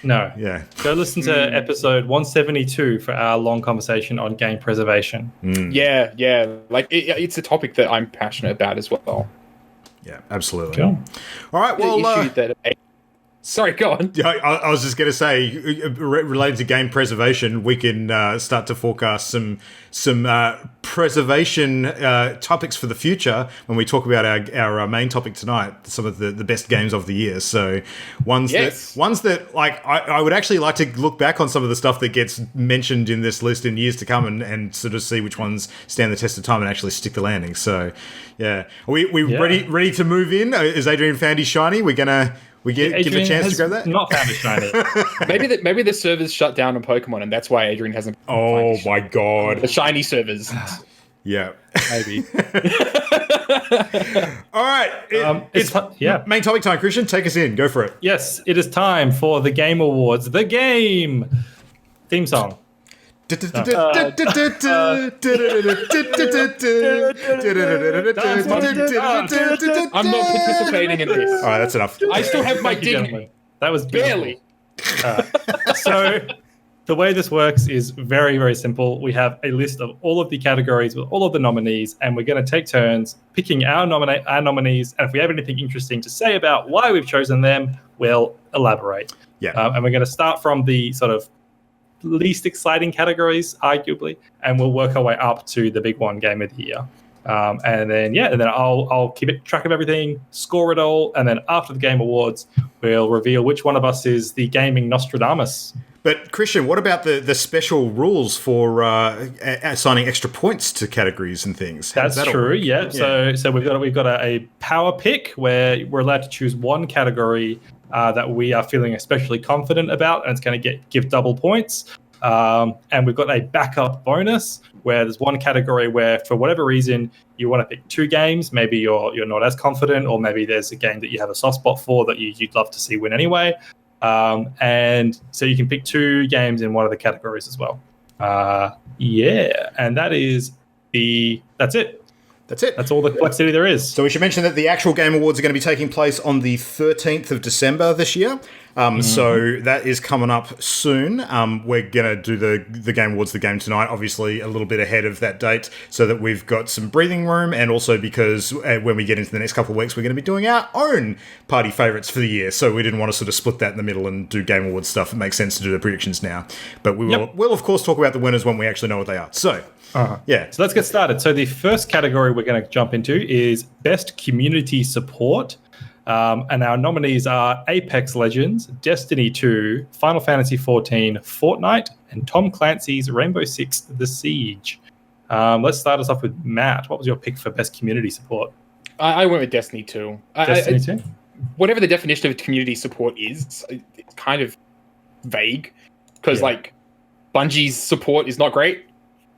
No. Yeah. Go listen to episode 172 for our long conversation on game preservation. Yeah. Like it's a topic that I'm passionate about as well. Yeah, absolutely. Cool. All right. Well, The issue that sorry, go on. Yeah, I was just going to say, related to game preservation, we can start to forecast some preservation topics for the future when we talk about our main topic tonight, some of the best games of the year. So ones that like I would actually like to look back on some of the stuff that gets mentioned in this list in years to come and sort of see which ones stand the test of time and actually stick the landing. So yeah, are we ready to move in? Is Adrian found his shiny? We give a chance to grab that? Not found a shiny. maybe the servers shut down on Pokemon, and that's why Adrian hasn't. Oh my god! The shiny servers. Yeah, Maybe. All right, it's main topic time. Christian, take us in. Go for it. Yes, it is time for the Game Awards. The game theme song. I'm I'm not participating in this. All right, that's enough. I still have my Thank you, dignity. gentlemen. That was Barely. So the way this works is very, very simple. We have a list of all of the categories with all of the nominees, and we're going to take turns picking our nominees. And if we have anything interesting to say about why we've chosen them, we'll elaborate. Yeah. And we're going to start from the sort of least exciting categories, arguably, and we'll work our way up to the big one, Game of the Year. And then I'll keep track of everything, score it all, and then after the Game Awards, we'll reveal which one of us is the gaming Nostradamus. But Christian, what about the special rules for assigning extra points to categories and things? That's true. Yeah. So we've got a power pick where we're allowed to choose one category that we are feeling especially confident about, and it's going to give double points. And we've got a backup bonus where there's one category where, for whatever reason, you want to pick 2 games. Maybe you're not as confident, or maybe there's a game that you have a soft spot for that you'd love to see win anyway. And so you can pick 2 games in one of the categories as well. And that's it. That's it. That's all the complexity there is. So we should mention that the actual Game Awards are going to be taking place on the 13th of December this year. So that is coming up soon. We're going to do the Game Awards, the game tonight, obviously a little bit ahead of that date so that we've got some breathing room, and also because when we get into the next couple of weeks, we're going to be doing our own party favourites for the year. So we didn't want to sort of split that in the middle and do Game Awards stuff. It makes sense to do the predictions now. But we'll of course talk about the winners when we actually know what they are. So... yeah. So let's get started. So the first category we're going to jump into is Best Community Support. And our nominees are Apex Legends, Destiny 2, Final Fantasy XIV, Fortnite, and Tom Clancy's Rainbow Six The Siege. Let's start us off with Matt. What was your pick for Best Community Support? I went with Destiny 2. Destiny 2? Whatever the definition of community support is, it's kind of vague. Because, Bungie's support is not great,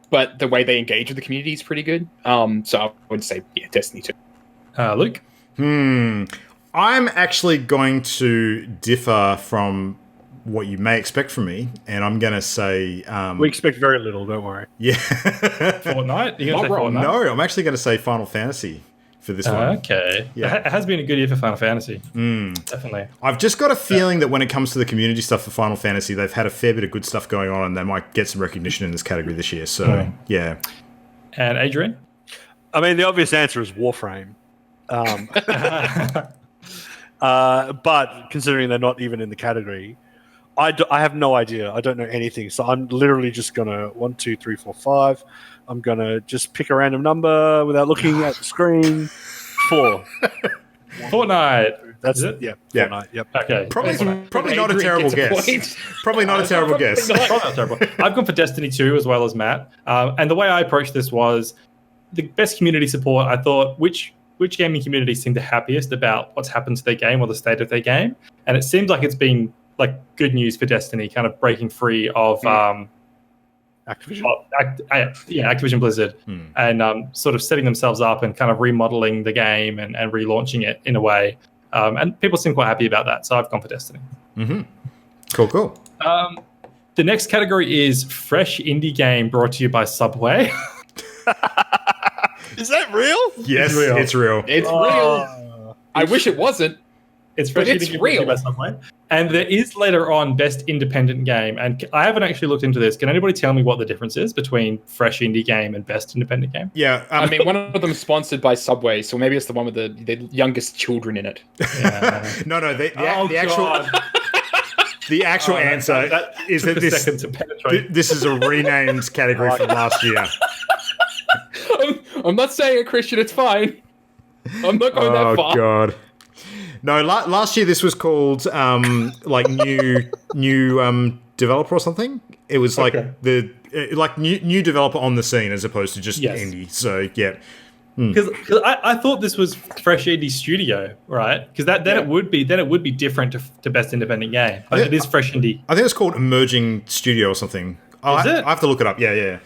but the way they engage with the community is pretty good. So I would say, Destiny 2. Luke? I'm actually going to differ from what you may expect from me, and I'm going to say... we expect very little, don't worry. Yeah. Fortnite? You're going to say wrong. Fortnite? No, I'm actually going to say Final Fantasy for this one. Okay. Yeah. It has been a good year for Final Fantasy. Definitely. I've just got a feeling that when it comes to the community stuff for Final Fantasy, they've had a fair bit of good stuff going on, and they might get some recognition in this category this year. So, yeah. And Adrian? I mean, the obvious answer is Warframe. But considering they're not even in the category, I have no idea. I don't know anything. So I'm literally just going to 1, 2, 3, 4, 5. I'm going to just pick a random number without looking at the screen. 4. Fortnite. That's it? Yeah. Fortnite. Yep. Okay. Probably not a terrible guess. Probably not a terrible guess. Probably not terrible. I've gone for Destiny 2 as well as Matt. And the way I approached this was the best community support. I thought, which gaming communities seem the happiest about what's happened to their game or the state of their game? And it seems like it's been like good news for Destiny, kind of breaking free of Activision. Activision Blizzard, and sort of setting themselves up and kind of remodeling the game and relaunching it in a way. And people seem quite happy about that, so I've gone for Destiny. Mm-hmm. Cool. The next category is Fresh Indie Game, brought to you by Subway. Is that real? Yes, it's real. It's real. I wish it wasn't. It's Fresh But it's Indie Game, brought to you real. by Subway. And there is later on Best Independent Game, and I haven't actually looked into this. Can anybody tell me what the difference is between Fresh Indie Game and Best Independent Game? Yeah. I mean, one of them is sponsored by Subway, so maybe it's the one with the youngest children in it. No, the actual... God. The actual answer is that this is a renamed category from last year. I'm not saying it, Christian. It's fine. I'm not going that far. Oh god. No, last year this was called like new developer or something. It was like new developer on the scene as opposed to just indie. So yeah. Because I thought this was Fresh Indie Studio, right? Because then it would be different to Best Independent Game. Like it is Fresh Indie. I think it's called Emerging Studio or something. Is it? I have to look it up. Yeah.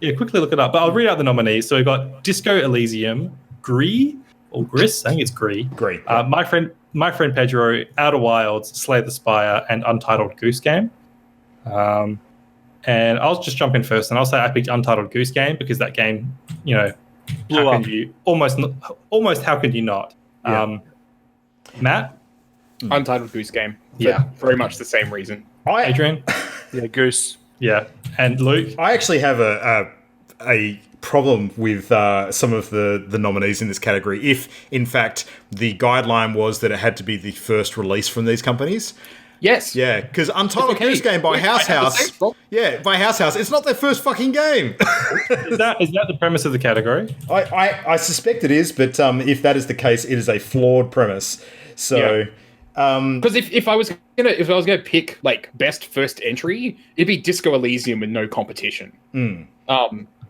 Yeah, quickly look it up. But I'll read out the nominees. So we've got Disco Elysium, Gree, or Gris, I think it's Gree. Gree. My friend Pedro, Outer Wilds, Slay the Spire, and Untitled Goose Game. And I'll just jump in first, and I'll say I picked Untitled Goose Game because that game, how could you almost how could you not? Yeah. Matt? Untitled Goose Game. Yeah. Very much the same reason. Adrian? Yeah, Goose. Yeah. And Luke? I actually have a problem with some of the nominees in this category. If, in fact, the guideline was that it had to be the first release from these companies. Yes. Yeah, because Untitled Goose Game by House House. Yeah, by House House. It's not their first fucking game. Is that the premise of the category? I suspect it is, but if that is the case, it is a flawed premise. So, because if I was gonna pick like best first entry, it'd be Disco Elysium with no competition.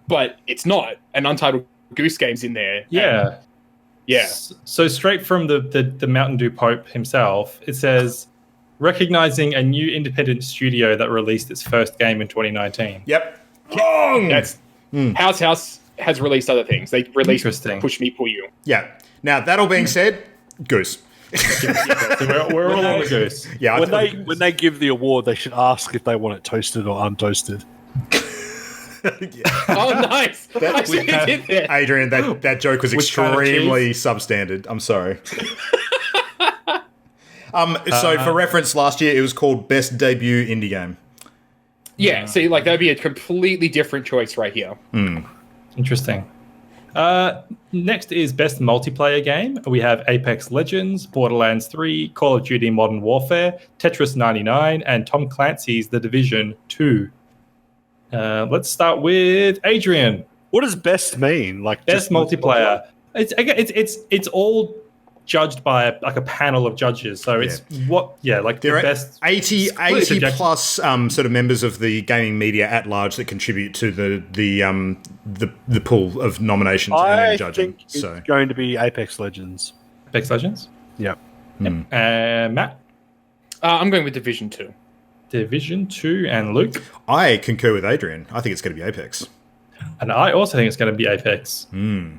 But it's not. An Untitled Goose Game's in there. Yeah. Yeah. So straight from the Mountain Dew Pope himself, it says, recognizing a new independent studio that released its first game in 2019. Yep. That's House has released other things. They released Push Me Pull You. Yeah. Now that all being said, Goose. So we're all on the Goose. Yeah. When they give the award, they should ask if they want it toasted or untoasted. Oh, nice. I see you did that. Adrian, that joke was extremely substandard. I'm sorry. So for reference, last year it was called Best Debut Indie Game. Yeah, see, like that'd be a completely different choice right here. Interesting. Next is Best Multiplayer Game. We have Apex Legends, Borderlands 3, Call of Duty Modern Warfare, Tetris 99, and Tom Clancy's The Division 2. Let's start with Adrian. What does best mean? Like best multiplayer? It's all judged by a panel of judges. So it's like there the are best 80 plus sort of members of the gaming media at large that contribute to the pool of nominations and judging. Think it's going to be Apex Legends. Apex Legends? Yep. Matt? I'm going with Division 2. Division 2 and Luke? I concur with Adrian. I think it's going to be Apex. And I also think it's going to be Apex.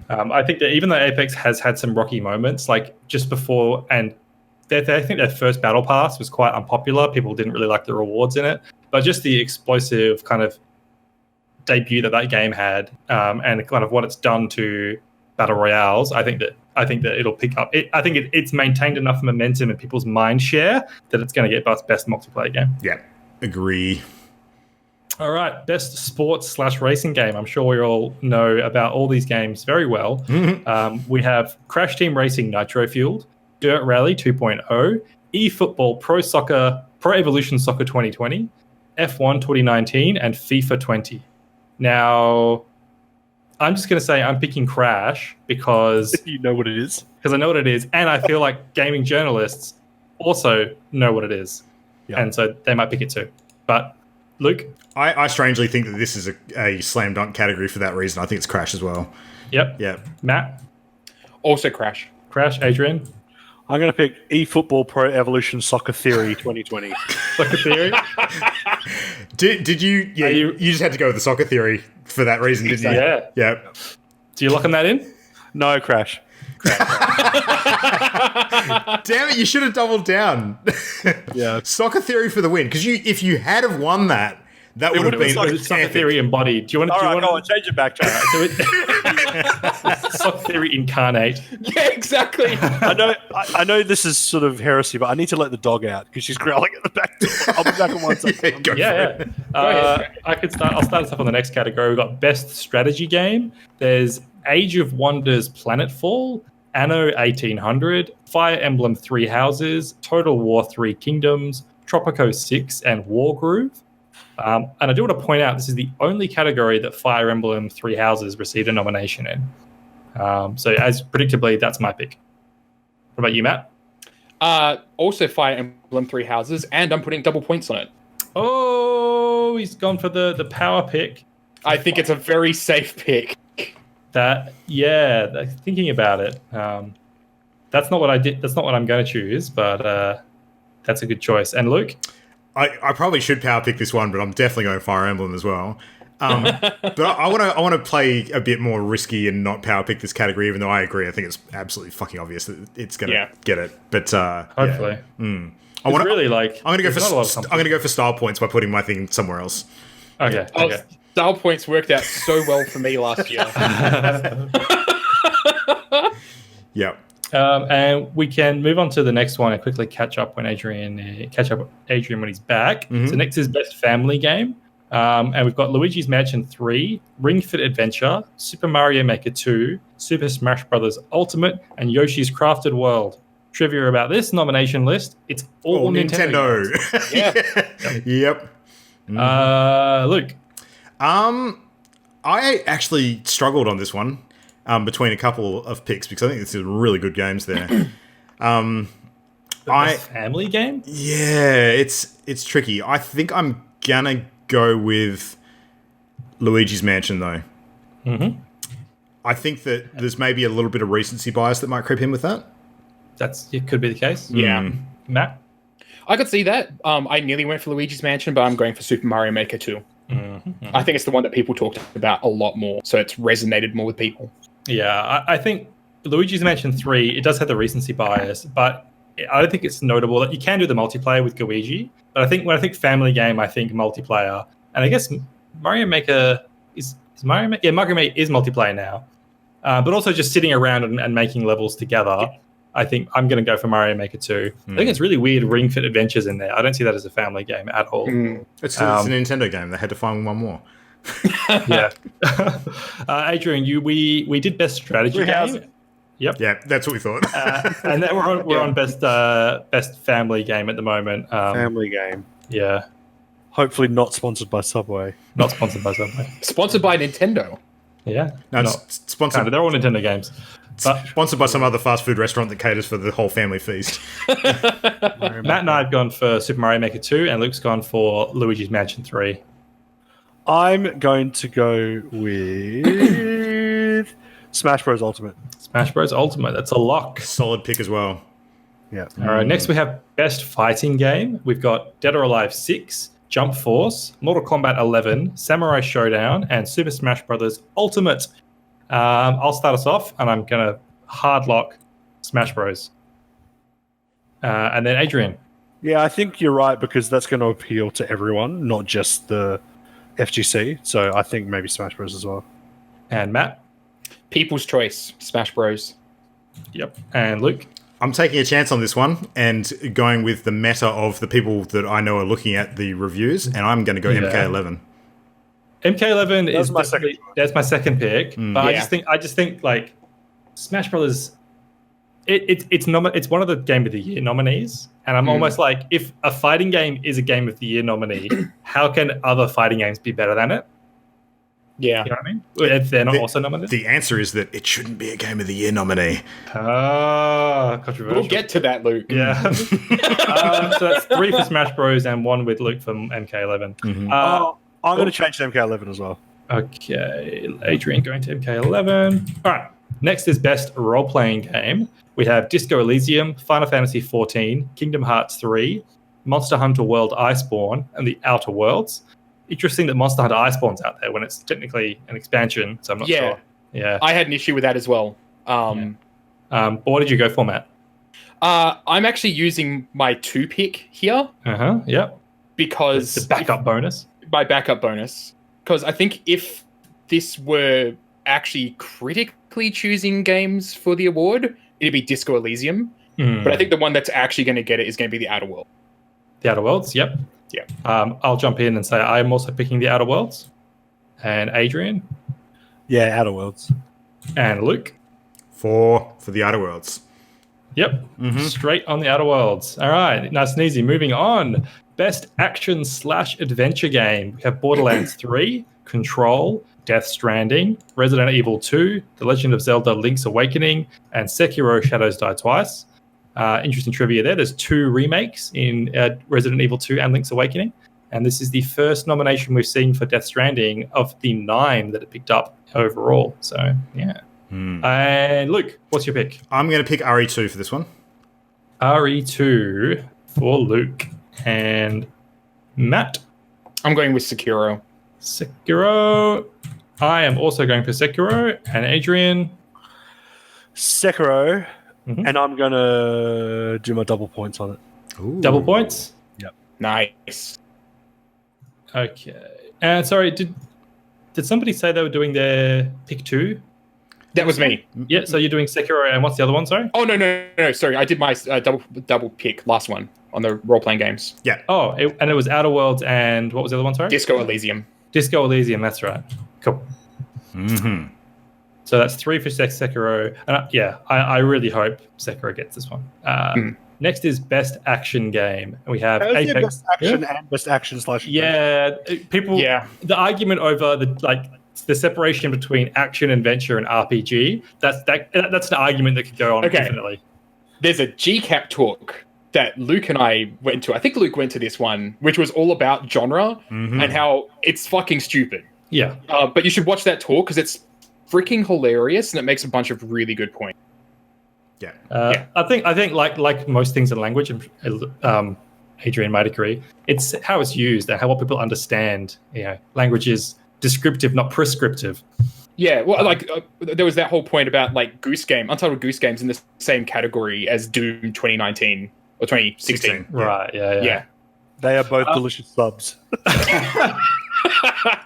I think that even though Apex has had some rocky moments, like just before, and I think their first battle pass was quite unpopular. People didn't really like the rewards in it. But just the explosive kind of debut that game had, and kind of what it's done to battle royales, I think that it'll pick up. I think it's maintained enough momentum in people's mind share that it's going to get best multiplayer game. Yeah, agree. All right, best sports/racing game. I'm sure we all know about all these games very well. We have Crash Team Racing Nitro Fueled, Dirt Rally 2.0, eFootball Pro Evolution Soccer 2020, F1 2019, and FIFA 20. Now, I'm just going to say I'm picking Crash because... You know what it is. Because I know what it is, and I feel like gaming journalists also know what it is. Yeah. And so they might pick it too. But, Luke? I strangely think that this is a slam dunk category for that reason. I think it's Crash as well. Yep. Matt? Also Crash. Crash, Adrian? I'm going to pick eFootball Pro Evolution Soccer Theory 2020. Soccer Theory. Did you? Yeah, you just had to go with the Soccer Theory for that reason, didn't you? Yeah. Yeah. Do you locking that in? No, Crash. Damn it! You should have doubled down. Yeah. Soccer Theory for the win, because if you had have won that would have been Soccer Theory embodied. Do you want to? All right, go on, change it back, Jack. Soccer Theory incarnate. Yeah, exactly. I know this is sort of heresy, but I need to let the dog out because she's growling at the back door. I'll be back in 1 second. Yeah. I could start. I'll start us off on the next category. We've got best strategy game. There's Age of Wonders Planetfall, Anno 1800, Fire Emblem Three Houses, Total War Three Kingdoms, Tropico 6, and Wargroove. And I do want to point out this is the only category that Fire Emblem Three Houses received a nomination in. So as predictably, that's my pick. What about you, Matt? Also Fire Emblem Three Houses, and I'm putting double points on it. Oh, he's gone for the power pick. I think it's a very safe pick. Thinking about it, that's not what I did. That's not what I'm going to choose, but that's a good choice. And Luke? I probably should power pick this one, but I'm definitely going Fire Emblem as well. But I want to play a bit more risky and not power pick this category, even though I agree. I think it's absolutely fucking obvious that it's going to get it. But hopefully, I'm going to go for style points by putting my thing somewhere else. Okay. Style points worked out so well for me last year. Yeah. And we can move on to the next one and quickly catch up when Adrian when he's back. Mm-hmm. So next is best family game, and we've got Luigi's Mansion 3, Ring Fit Adventure, Super Mario Maker 2, Super Smash Bros. Ultimate, and Yoshi's Crafted World. Trivia about this nomination list: it's all Nintendo. Yep. Luke. I actually struggled on this one. Between a couple of picks because I think this is really good games there. Family game? Yeah, it's tricky. I think I'm gonna go with Luigi's Mansion though. Mm-hmm. I think that there's maybe a little bit of recency bias that might creep in with that. It could be the case. Yeah. Matt? I could see that. I nearly went for Luigi's Mansion, but I'm going for Super Mario Maker 2. Mm-hmm. I think it's the one that people talked about a lot more, so it's resonated more with people. Yeah, I think Luigi's Mansion 3, it does have the recency bias, but I don't think it's notable that you can do the multiplayer with Luigi. But I think when I think family game, I think multiplayer. And I guess Mario Maker Mario Maker is multiplayer now. But also just sitting around and making levels together, I think I'm going to go for Mario Maker 2. I think it's really weird Ring Fit Adventures in there. I don't see that as a family game at all. It's a Nintendo game. They had to find one more. Yeah. Adrian, we did best strategy game. Yep. Yeah, that's what we thought. And then we're on best family game at the moment. Family game. Yeah. Hopefully not sponsored by Subway. Not sponsored by Subway. Sponsored by Nintendo. Yeah. No, it's sponsored. They're all Nintendo games. But sponsored by some other fast food restaurant that caters for the whole family feast. Matt and I have gone for Super Mario Maker 2, and Luke's gone for Luigi's Mansion 3. I'm going to go with Smash Bros. Ultimate. Smash Bros. Ultimate. That's a lock. Solid pick as well. Yeah. All right. Next, we have best fighting game. We've got Dead or Alive 6, Jump Force, Mortal Kombat 11, Samurai Showdown, and Super Smash Bros. Ultimate. I'll start us off, and I'm going to hard lock Smash Bros. And then Adrian. Yeah, I think you're right because that's going to appeal to everyone, not just the FGC. So I think maybe Smash Bros. As well. And Matt. People's Choice, Smash Bros. Yep. And Luke. I'm taking a chance on this one and going with the meta of the people that I know are looking at the reviews, and I'm going to go MK11. MK11 is that's my second pick, but I just think like Smash Brothers. It's one of the Game of the Year nominees, and I'm almost like, if a fighting game is a Game of the Year nominee, how can other fighting games be better than it? Yeah, you know what I mean. If they're not also nominated, the answer is that it shouldn't be a Game of the Year nominee. Controversial. We'll get to that, Luke. Yeah. So that's 3 for Smash Bros. And 1 with Luke from MK11. Mm-hmm. I'm going to change to MK11 as well. Okay, Adrian going to MK11. All right. Next is best role-playing game. We have Disco Elysium, Final Fantasy XIV, Kingdom Hearts 3, Monster Hunter World Iceborne, and The Outer Worlds. Interesting that Monster Hunter Iceborne's out there when it's technically an expansion, so I'm not sure. Yeah, I had an issue with that as well. But what did you go for, Matt? I'm actually using my 2-pick here. Yep. Because the backup bonus. My backup bonus. Because I think if this were actually critically choosing games for the award, it'd be Disco Elysium. But I think the one that's actually going to get it is going to be The Outer Worlds. The Outer Worlds, yep. Yeah. I'll jump in and say I'm also picking The Outer Worlds. And Adrian? Yeah, Outer Worlds. And Luke? For The Outer Worlds. Yep. Straight on The Outer Worlds. All right, nice and easy. Moving on. Best action/adventure game. We have Borderlands 3, Control, Death Stranding, Resident Evil 2, The Legend of Zelda Link's Awakening, and Sekiro Shadows Die Twice. Interesting trivia there. There's 2 remakes in Resident Evil 2 and Link's Awakening. And this is the first nomination we've seen for Death Stranding of the 9 that it picked up overall. So, yeah. And Luke, what's your pick? I'm going to pick RE2 for this one. RE2 for Luke. And Matt? I'm going with Sekiro. Sekiro. I am also going for Sekiro. And Adrian? Sekiro. And I'm going to do my double points on it. Ooh. Double points? Yep. Nice. Okay. And sorry, did somebody say they were doing their pick 2? That was me. Yeah, so you're doing Sekiro, and what's the other one, sorry? Oh, no, sorry. I did my double pick last one on the role-playing games. Yeah. Oh, and it was Outer Worlds and what was the other one, sorry? Disco Elysium. Disco Elysium, that's right. Cool. So that's 3 for Sekiro. And I really hope Sekiro gets this one. Next is Best Action Game. We have Apex. Best Action and Best Action / Yeah, people. Yeah. The argument over the separation between action, adventure, and RPG. That's an argument that could go on infinitely. There's a GCAP talk that Luke and I went to. I think Luke went to this one, which was all about genre and how it's fucking stupid. Yeah. But you should watch that talk because it's freaking hilarious and it makes a bunch of really good points. Yeah. I think like most things in language, Adrian might agree, it's how it's used and what people understand. Language is descriptive, not prescriptive. Yeah, well, there was that whole point about Untitled Goose Games in the same category as Doom 2019 or 2016. Right, yeah. They are both delicious subs.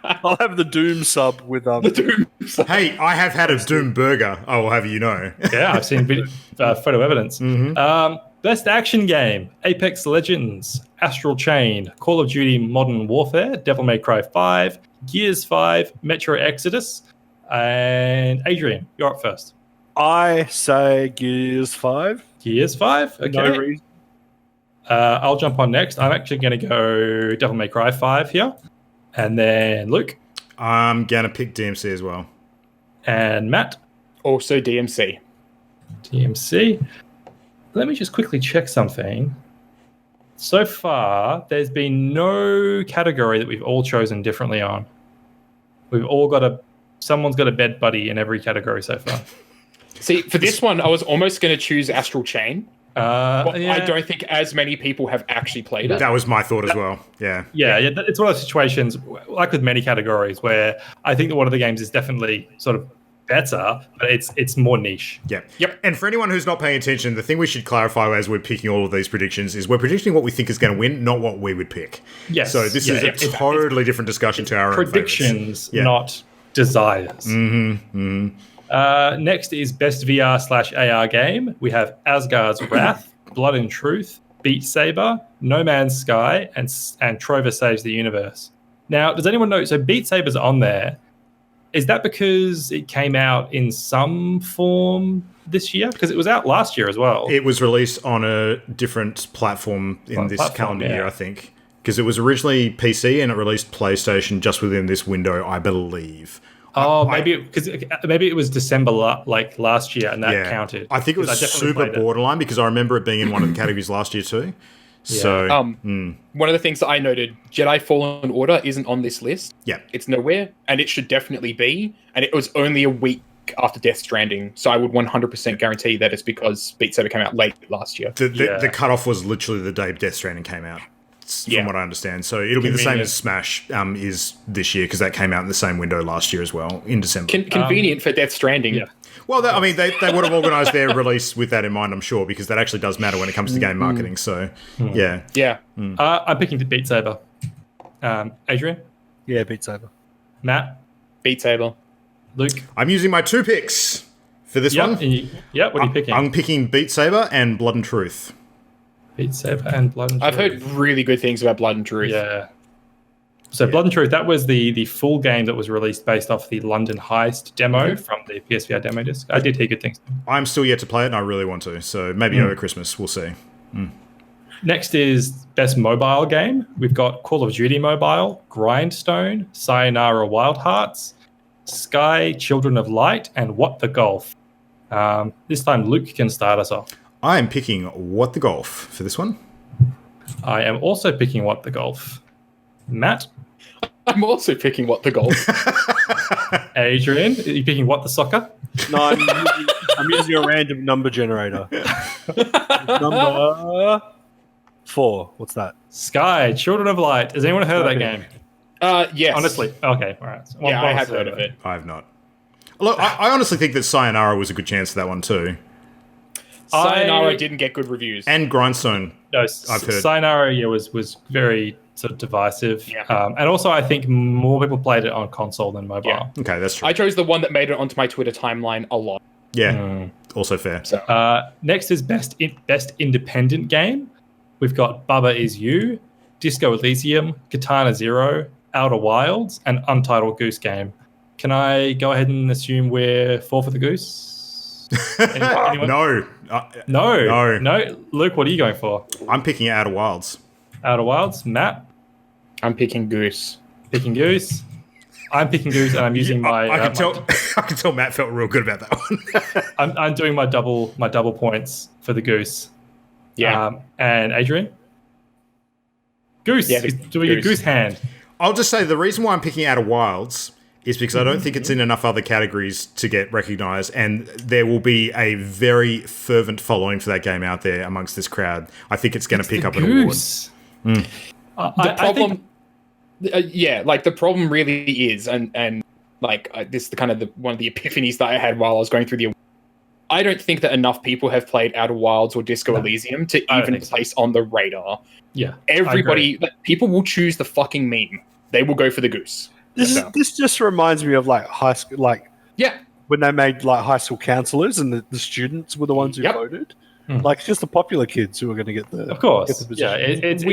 I'll have the Doom sub with the Doom sub. Hey, I have had a Doom burger, I will have you know. Yeah, I've seen photo evidence. Best action game, Apex Legends, Astral Chain, Call of Duty Modern Warfare, Devil May Cry 5, Gears 5, Metro Exodus, and Adrian, you're up first. I say Gears 5. Gears 5? Okay. No reason. I'll jump on next. I'm actually going to go Devil May Cry 5 here. And then Luke. I'm going to pick DMC as well. And Matt. Also DMC. DMC. Let me just quickly check something. So far, there's been no category that we've all chosen differently on. We've all got someone's got a bed buddy in every category so far. See, for this one, I was almost going to choose Astral Chain. Yeah. I don't think as many people have actually played it. That was my thought as well. Yeah. It's one of those situations, like with many categories, where I think that one of the games is definitely sort of better, but it's more niche. Yeah. Yep. And for anyone who's not paying attention, the thing we should clarify as we're picking all of these predictions is we're predicting what we think is going to win, not what we would pick. Yes. So this is a totally different discussion to our predictions, not desires. Next is Best VR/AR game. We have Asgard's Wrath, Blood and Truth, Beat Saber, No Man's Sky, and Trover Saves the Universe. Now, does anyone know? So Beat Saber's on there. Is that because it came out in some form this year? Because it was out last year as well. It was released on a different platform in this calendar year, I think. Because it was originally PC and it released PlayStation just within this window, I believe. Maybe it was December last year and that counted. I think it was super borderline because I remember it being in one of the categories last year too. Yeah. So one of the things that I noted, Jedi Fallen Order isn't on this list. Yeah. It's nowhere, and it should definitely be. And it was only a week after Death Stranding. So I would 100% guarantee that it's because Beat Saber came out late last year. The cutoff was literally the day Death Stranding came out, from what I understand. So it'll be the same as Smash is this year, because that came out in the same window last year as well, in December. Convenient for Death Stranding. Yeah. Well, I mean, they would have organised their release with that in mind, I'm sure, because that actually does matter when it comes to game marketing. So, yeah. Yeah. I'm picking Beat Saber. Adrian? Yeah, Beat Saber. Matt? Beat Saber. Luke? I'm using my 2 picks for this one. What are you picking? I'm picking Beat Saber and Blood and Truth. Beat Saber and Blood and Truth. I've heard really good things about Blood and Truth. Yeah. So Blood and Truth, that was the full game that was released based off the London Heist demo from the PSVR demo disc. I did hear good things. I'm still yet to play it, and I really want to. So maybe over Christmas, we'll see. Next is Best Mobile Game. We've got Call of Duty Mobile, Grindstone, Sayonara Wild Hearts, Sky, Children of Light, and What the Golf. This time Luke can start us off. I am picking What the Golf for this one. I am also picking What the Golf. Matt? I'm also picking What the Golf. Adrian, are you picking What the Soccer? No, I'm using a random number generator. Number 4. What's that? Sky, Children of Light. Has anyone heard of that game? Yes. Honestly. Okay, all right. Yeah, I have heard of it. I have not. Look, I honestly think that Sayonara was a good chance for that one too. Sayonara didn't get good reviews. And Grindstone, No, I've heard. Sayonara was very sort of divisive. Yeah. And also I think more people played it on console than mobile. Yeah. Okay, that's true. I chose the one that made it onto my Twitter timeline a lot. Yeah, also fair. So Next is best independent game. We've got Bubba Is You, Disco Elysium, Katana Zero, Outer Wilds, and Untitled Goose Game. Can I go ahead and assume we're 4 for the goose? Anyone? No. Luke, what are you going for? I'm picking Outer Wilds. Outer Wilds. Matt? I'm picking Goose. Picking Goose. I'm picking Goose, and I'm using my. I can tell Matt felt real good about that one. I'm doing my double points for the Goose. Yeah. And Adrian? Goose. Yeah, He's doing a goose hand. I'll just say the reason why I'm picking Outer Wilds is because I don't think it's in enough other categories to get recognised, and there will be a very fervent following for that game out there amongst this crowd. I think it's going to pick up an award. The problem, the problem really is, and this is the kind of one of the epiphanies that I had while I was going through the. I don't think that enough people have played Outer Wilds or Disco Elysium to even place on the radar. Yeah, everybody, people will choose the fucking meme. They will go for the goose. This just reminds me of high school, when they made high school counselors and the students were the ones who voted. It's just the popular kids who are going to get the. Of course, get the position.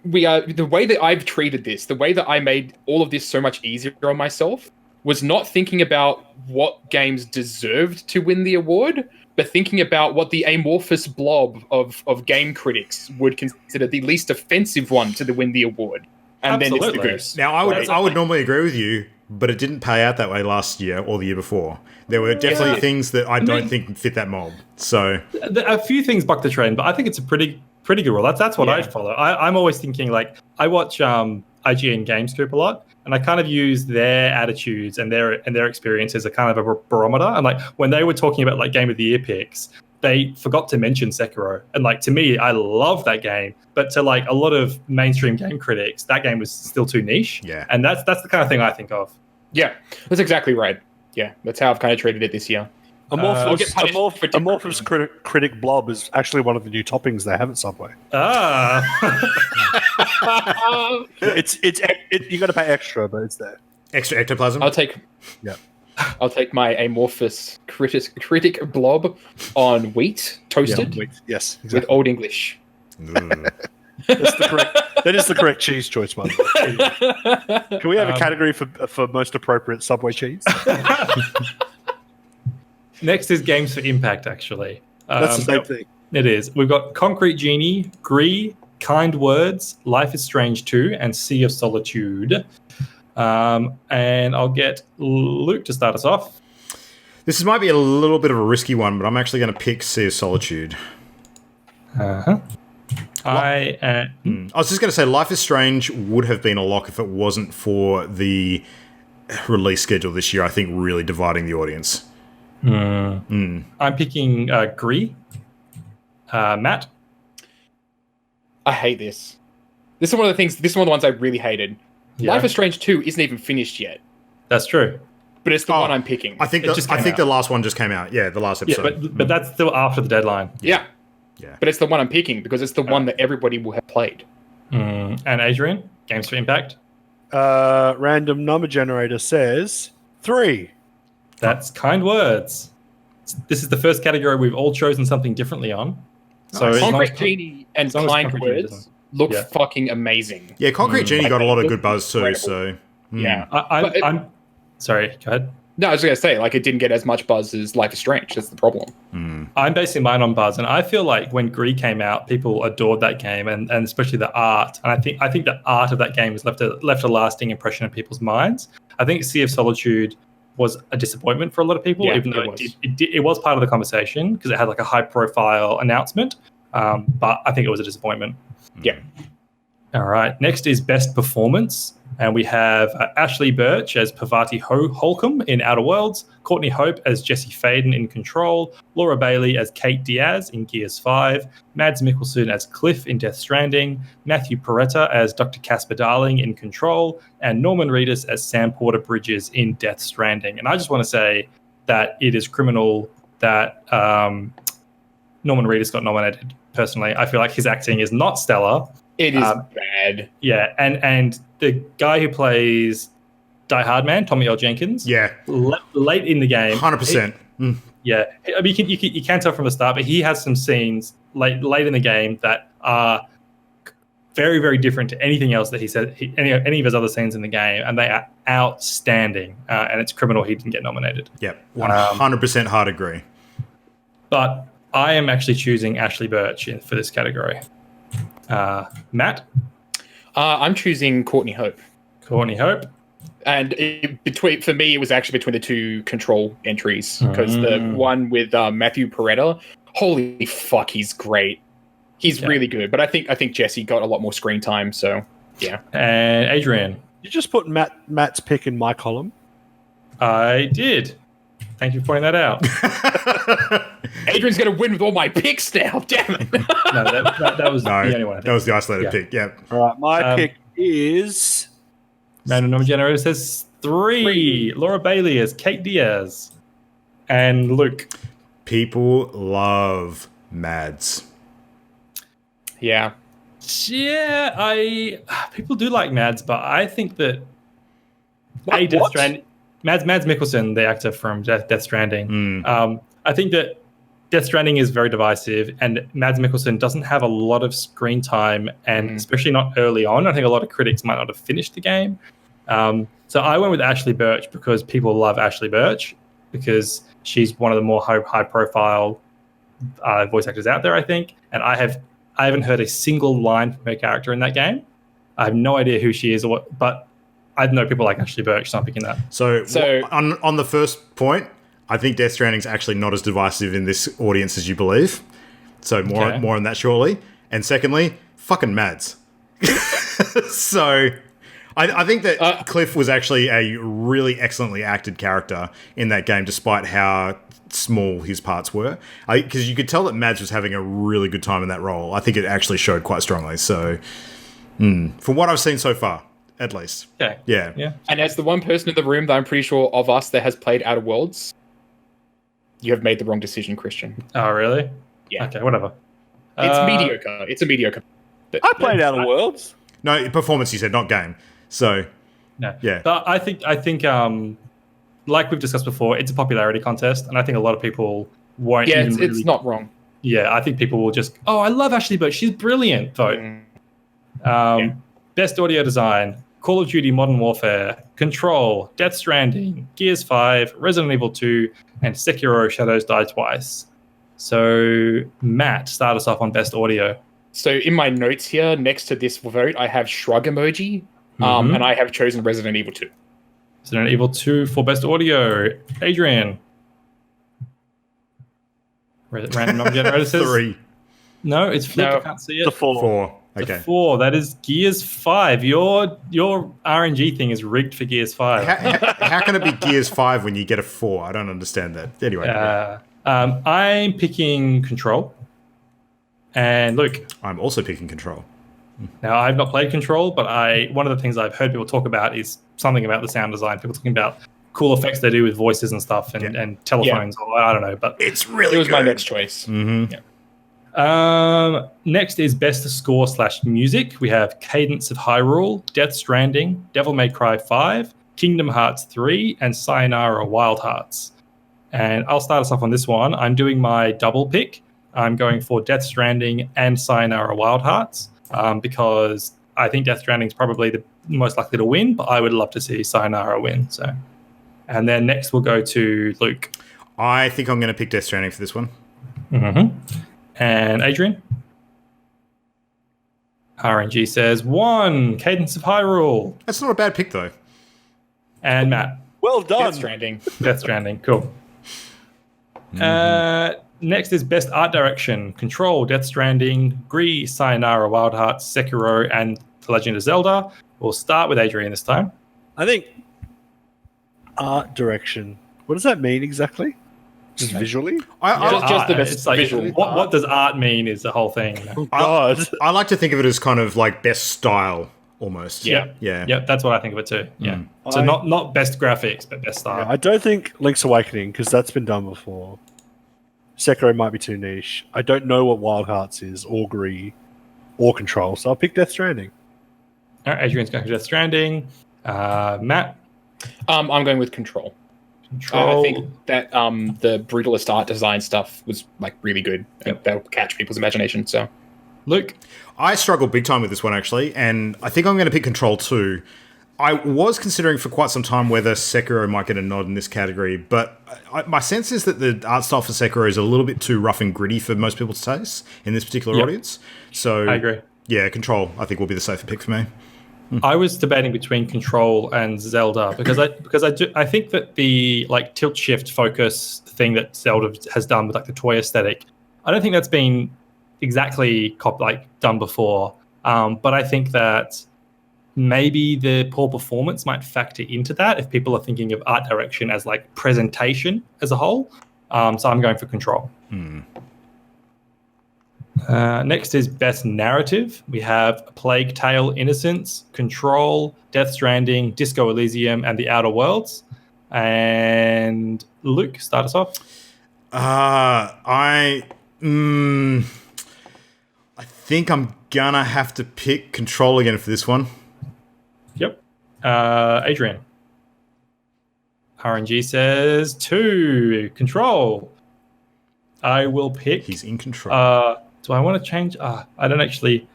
We are the way that I've treated this, the way that I made all of this so much easier on myself was not thinking about what games deserved to win the award, but thinking about what the amorphous blob of game critics would consider the least offensive one to win the award. And then it's the goose. Now, I would normally agree with you, but it didn't pay out that way last year or the year before. There were definitely things that I don't think fit that mold. So a few things buck the trend, but I think it's a pretty good rule. That's what I follow. I'm always thinking I watch IGN GameScoop a lot, and I kind of use their attitudes and their experience as a kind of a barometer. And when they were talking about Game of the Year picks, they forgot to mention Sekiro. And to me, I love that game, but to a lot of mainstream game critics, that game was still too niche. Yeah. And that's the kind of thing I think of. Yeah, that's exactly right. Yeah, that's how I've kind of treated it this year. Amorphous critic blob is actually one of the new toppings they have at Subway. You got to pay extra, but it's there. Extra ectoplasm. I'll take my amorphous critic blob on wheat toasted. Wheat. Yes, exactly. With Old English. That is the correct cheese choice, by the way. Can we have a category for most appropriate Subway cheese? Next is games for impact, actually. That's the same thing. It is. We've got Concrete Genie, Gree, Kind Words, Life is Strange 2, and Sea of Solitude. And I'll get Luke to start us off. This might be a little bit of a risky one, but I'm actually going to pick Sea of Solitude. Uh-huh. I was just going to say Life is Strange would have been a lock if it wasn't for the release schedule this year, I think really dividing the audience. I'm picking Gree. Matt? I hate this. This is one of the ones I really hated. Yeah. Life is Strange 2 isn't even finished yet, That's true. but it's the one I'm picking. I think the last one just came out. Yeah, the last Yeah, episode. but that's still after the deadline. Yeah. Yeah. But it's the one I'm picking because it's the one that everybody will have played. And Adrian, Games for Impact. Random number generator says 3. That's kind words. This is the first category we've all chosen something differently on. So Nice. as long Concrete as- Genie and as long as Kind Concrete Genie Words doesn't- look Yeah. fucking amazing. Yeah, Concrete Genie got a lot of good buzz too. Incredible. So Yeah. I'm sorry. Go ahead. No, I was going to say, like, it didn't get as much buzz as Life is Strange. That's the problem. I'm basing mine on buzz, and I feel like when Gree came out, people adored that game, and especially the art. And I think the art of that game has left a lasting impression in people's minds. I think Sea of Solitude was a disappointment for a lot of people, Yeah, even though it it was part of the conversation because it had like a high profile announcement. But I think it was a disappointment. Yeah. All right. Next is Best Performance. And we have Ashley Birch as Parvati Holcomb in Outer Worlds, Courtney Hope as Jessie Faden in Control, Laura Bailey as Kate Diaz in Gears 5, Mads Mikkelsen as Cliff in Death Stranding, Matthew Peretta as Dr. Casper Darling in Control, and Norman Reedus as Sam Porter Bridges in Death Stranding. And I just want to say that it is criminal that Norman Reedus got nominated. Personally, I feel like his acting is not stellar. It is bad. Yeah, and the guy who plays Die Hard Man, Tommy L. Jenkins, yeah, late in the game, 100%. Yeah, I mean, you can tell from the start, but he has some scenes late in the game that are very, very different to anything else that he said, any of his other scenes in the game, and they are outstanding. And it's criminal he didn't get nominated. Yeah, 100% hard agree. But I am actually choosing Ashley Birch for this category. Matt? I'm choosing Courtney Hope. Courtney Hope. And for me, it was actually between the two Control entries because the one with Matthew Peretta, holy fuck, he's great. He's really good. But I think Jesse got a lot more screen time. So yeah. And Adrian, You just put Matt's pick in my column. I did. Thank you for pointing that out. Adrian's going to win with all my picks now. Damn it. No, that was the only one. I think. That was the isolated pick. Yeah. All right, my pick is Random number generator says 3. Laura Bailey as Kate Diaz. And Luke. People love Mads. Yeah. Yeah, people do like Mads, but I think that What? Mads Mikkelsen, the actor from Death Stranding. I think that Death Stranding is very divisive, and Mads Mikkelsen doesn't have a lot of screen time, and especially not early on. I think a lot of critics might not have finished the game. So I went with Ashley Birch because people love Ashley Birch because she's one of the more high-profile voice actors out there, I think. And I haven't heard a single line from her character in that game. I have no idea who she is, but I know people like Ashley Birch, so I'm picking that. So on the first point, I think Death Stranding's actually not as divisive in this audience as you believe. So more on that shortly. And secondly, fucking Mads. So I think that Cliff was actually a really excellently acted character in that game, despite how small his parts were. Because you could tell that Mads was having a really good time in that role. I think it actually showed quite strongly. So from what I've seen so far, at least. Okay. Yeah. And as the one person in the room that I'm pretty sure of us that has played Outer Worlds, you have made the wrong decision, Christian. Oh, really? Yeah. Okay, whatever. It's mediocre. It's a mediocre. I played Outer Worlds. No, performance, you said, not game. So, No. yeah. But I think like we've discussed before, it's a popularity contest, and I think a lot of people won't Yeah, even it's not wrong. Yeah, I think people will just, I love Ashley Birch, she's brilliant, vote. Best audio design, Call of Duty Modern Warfare, Control, Death Stranding, Gears 5, Resident Evil 2, and Sekiro Shadows Die Twice. So, Matt, start us off on best audio. So in my notes here, next to this vote, I have shrug emoji, and I have chosen Resident Evil 2. Resident Evil 2 for best audio. Adrian. Random number generator says 3. No, it's flipped. No. I can't see it. The 4. Okay. 4. That is Gears 5. Your RNG thing is rigged for Gears 5. How can it be Gears 5 when you get a 4? I don't understand that. Anyway. I'm picking Control. And Luke. I'm also picking Control. Now, I've not played Control, but one of the things I've heard people talk about is something about the sound design. People talking about cool effects they do with voices and stuff and telephones. Or I don't know, but it's really It was good. my next choice. Mm-hmm. Yeah. Next is Best Score / Music. We have Cadence of Hyrule, Death Stranding, Devil May Cry 5, Kingdom Hearts 3, and Sayonara Wild Hearts. And I'll start us off on this one. I'm doing my double pick. I'm going for Death Stranding and Sayonara Wild Hearts because I think Death Stranding is probably the most likely to win, but I would love to see Sayonara win. So, and then next we'll go to Luke. I think I'm going to pick Death Stranding for this one. Mm-hmm. And Adrian? RNG says 1, Cadence of Hyrule. That's not a bad pick, though. And Matt? Well done. Death Stranding. Death Stranding, cool. Next is Best Art Direction. Control, Death Stranding, Grease, Sayonara Wild Hearts, Sekiro, and The Legend of Zelda. We'll start with Adrian this time. I think art direction. What does that mean exactly? Just visually? Just the best it's like, visual. What does art mean is the whole thing. Oh, God. I like to think of it as kind of like best style, almost. Yeah. Yeah. Yep, that's what I think of it too. Yeah. So not best graphics, but best style. Yeah, I don't think Link's Awakening, because that's been done before. Sekiro might be too niche. I don't know what Wild Hearts is, or Gree, or Control, so I'll pick Death Stranding. All right, Adrian's going for Death Stranding. Matt? I'm going with Control. I think that the brutalist art design stuff was like really good. Yep. That'll catch people's imagination. So, Luke? I struggled big time with this one, actually, and I think I'm going to pick Control too. I was considering for quite some time whether Sekiro might get a nod in this category, but my sense is that the art style for Sekiro is a little bit too rough and gritty for most people's tastes in this particular audience. So I agree. Yeah, Control, I think, will be the safer pick for me. I was debating between Control and Zelda because I think that the like tilt shift focus thing that Zelda has done with like the toy aesthetic, I don't think that's been exactly done before. But I think that maybe the poor performance might factor into that if people are thinking of art direction as like presentation as a whole. So I'm going for Control. Next is Best Narrative. We have Plague Tale: Innocence, Control, Death Stranding, Disco Elysium, and The Outer Worlds. And Luke, start us off. I think I'm gonna have to pick Control again for this one. Yep. Adrian. RNG says 2, Control. I will pick. He's in control. Do I want to change? I don't actually.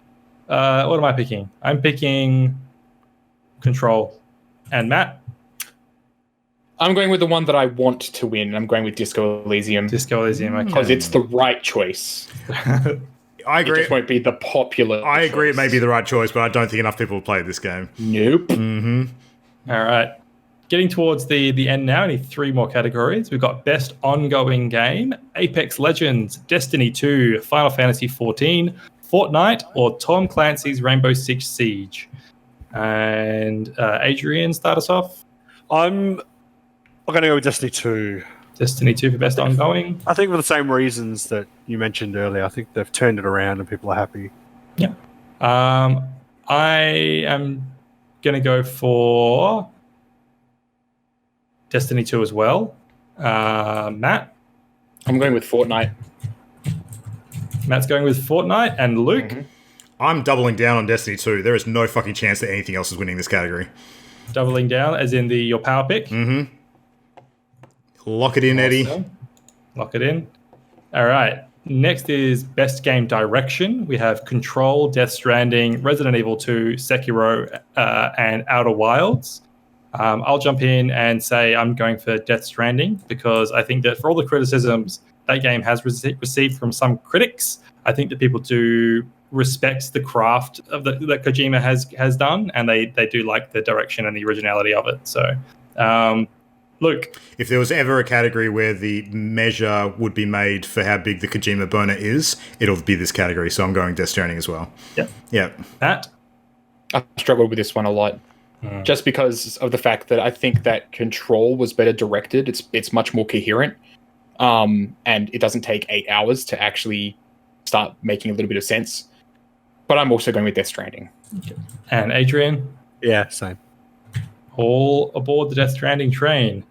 What am I picking? I'm picking Control. And Matt? I'm going with the one that I want to win. I'm going with Disco Elysium. Disco Elysium, okay. Because it's the right choice. I agree. It just won't be the popular I agree choice. it may be the right choice, but I don't think enough people have played this game. Nope. All right. Getting towards the end now, I need 3 more categories. We've got Best Ongoing Game, Apex Legends, Destiny 2, Final Fantasy 14, Fortnite, or Tom Clancy's Rainbow Six Siege. And Adrian, start us off. I'm going to go with Destiny 2. Destiny 2 for Best Ongoing. I think for the same reasons that you mentioned earlier. I think they've turned it around and people are happy. Yeah. I am going to go for Destiny 2 as well. Matt? I'm going with Fortnite. Matt's going with Fortnite. And Luke? I'm doubling down on Destiny 2. There is no fucking chance that anything else is winning this category. Doubling down as in your power pick? Lock it in, Eddie. Awesome. Lock it in. All right. Next is Best Game Direction. We have Control, Death Stranding, Resident Evil 2, Sekiro, and Outer Wilds. I'll jump in and say I'm going for Death Stranding because I think that for all the criticisms that game has received from some critics, I think that people do respect the craft of that Kojima has done, and they do like the direction and the originality of it. So Luke. If there was ever a category where the measure would be made for how big the Kojima boner is, it'll be this category. So I'm going Death Stranding as well. Yeah. Yeah. Matt? I struggled with this one a lot. Just because of the fact that I think that Control was better directed. It's much more coherent. And it doesn't take 8 hours to actually start making a little bit of sense. But I'm also going with Death Stranding. And Adrian? Yeah, same. All aboard the Death Stranding train.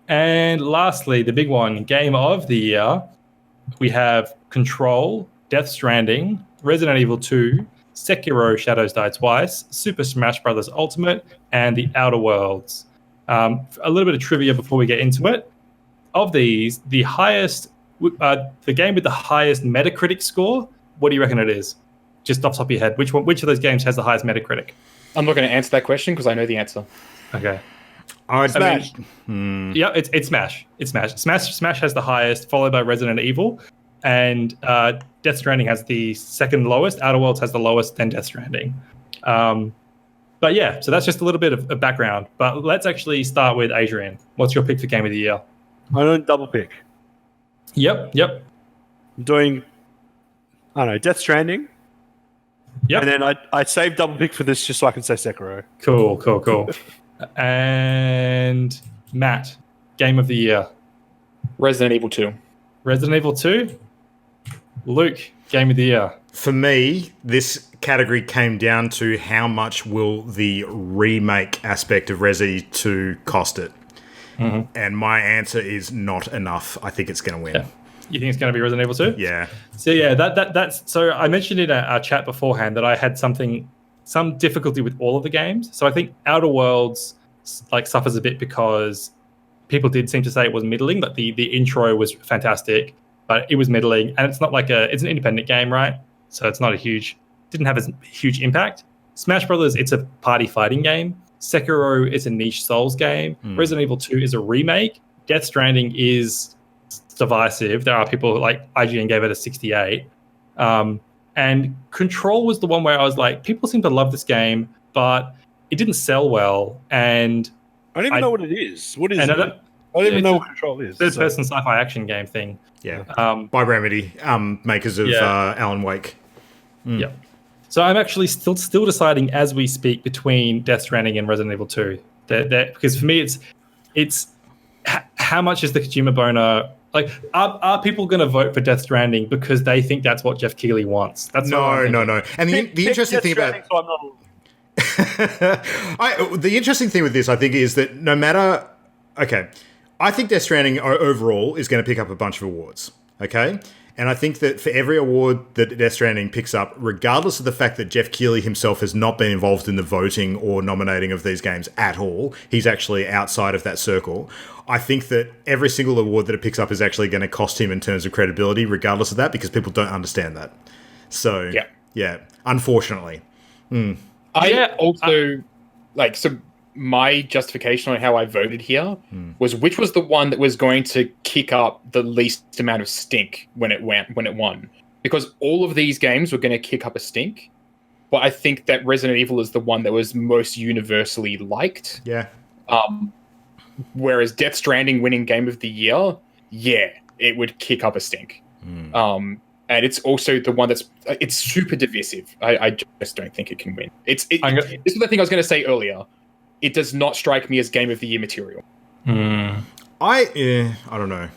And lastly, the big one, Game of the Year. We have Control, Death Stranding, Resident Evil 2, Sekiro Shadows Die Twice, Super Smash Bros. Ultimate, and The Outer Worlds. A little bit of trivia before we get into it. Of these, the game with the highest Metacritic score, what do you reckon it is? Just off the top of your head, which of those games has the highest Metacritic? I'm not going to answer that question because I know the answer. Okay. Smash. Yeah, it's Smash. It's Smash. Smash has the highest, followed by Resident Evil, and Death Stranding has the second lowest. Outer Worlds has the lowest, then Death Stranding. But yeah, so that's just a little bit of background. But let's actually start with Adrian. What's your pick for Game of the Year? I'm doing double pick. Yep. I'm doing, I don't know, Death Stranding. Yep. And then I saved double pick for this just so I can say Sekiro. Cool. And Matt, Game of the Year. Resident Evil 2. Resident Evil 2. Luke, Game of the Year. For me, this category came down to how much will the remake aspect of Resi 2 cost it. Mm-hmm. And my answer is not enough. I think it's going to win. Yeah. You think it's going to be Resident Evil 2? Yeah. So yeah, that's so I mentioned in our chat beforehand that I had some difficulty with all of the games. So I think Outer Worlds suffers a bit because people did seem to say it was middling, but the intro was fantastic, but it was middling, and it's not it's an independent game, right? So it's not didn't have a huge impact. Smash Brothers, it's a party fighting game. Sekiro is a niche Souls game. Resident Evil 2 is a remake. Death Stranding is divisive. There are people like IGN gave it a 68. And Control was the one where I was like, people seem to love this game, but it didn't sell well. And I don't even know what it is. What is it? I don't even know what Control is. Third-person sci-fi action game thing. Yeah. By Remedy, makers of Alan Wake. Yeah. So I'm actually still deciding as we speak between Death Stranding and Resident Evil 2. Because for me, it's how much is the Kojima boner? Like, are people going to vote for Death Stranding because they think that's what Jeff Keighley wants? That's no. And the interesting thing about the interesting thing with this, I think, is that no matter I think Death Stranding overall is going to pick up a bunch of awards. Okay. And I think that for every award that Death Stranding picks up, regardless of the fact that Jeff Keighley himself has not been involved in the voting or nominating of these games at all, he's actually outside of that circle. I think that every single award that it picks up is actually going to cost him in terms of credibility, regardless of that, because people don't understand that. So, yeah, unfortunately. My justification on how I voted here was which was the one that was going to kick up the least amount of stink when it won. Because all of these games were going to kick up a stink, but I think that Resident Evil is the one that was most universally liked. Yeah. Whereas Death Stranding winning Game of the Year, it would kick up a stink. And it's also the one it's super divisive. I just don't think it can win. This is the thing I was going to say earlier. It does not strike me as Game of the Year material. I don't know.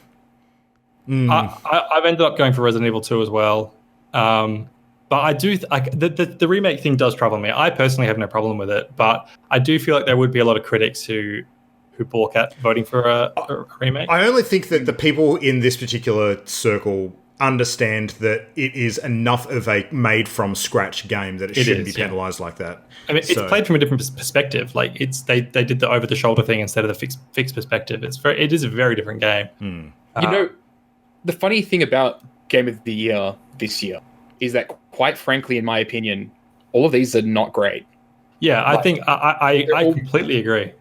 I've ended up going for Resident Evil 2 as well. But I do the remake thing does trouble me. I personally have no problem with it, but I do feel like there would be a lot of critics who balk at voting for a remake. I only think that the people in this particular circle understand that it is enough of a made-from-scratch game that it shouldn't be penalised like that. I mean, it's played from a different perspective. Like they did the over-the-shoulder thing instead of the fixed perspective. It is a very different game. The funny thing about Game of the Year this year is that, quite frankly, in my opinion, all of these are not great. Yeah, I think I completely agree.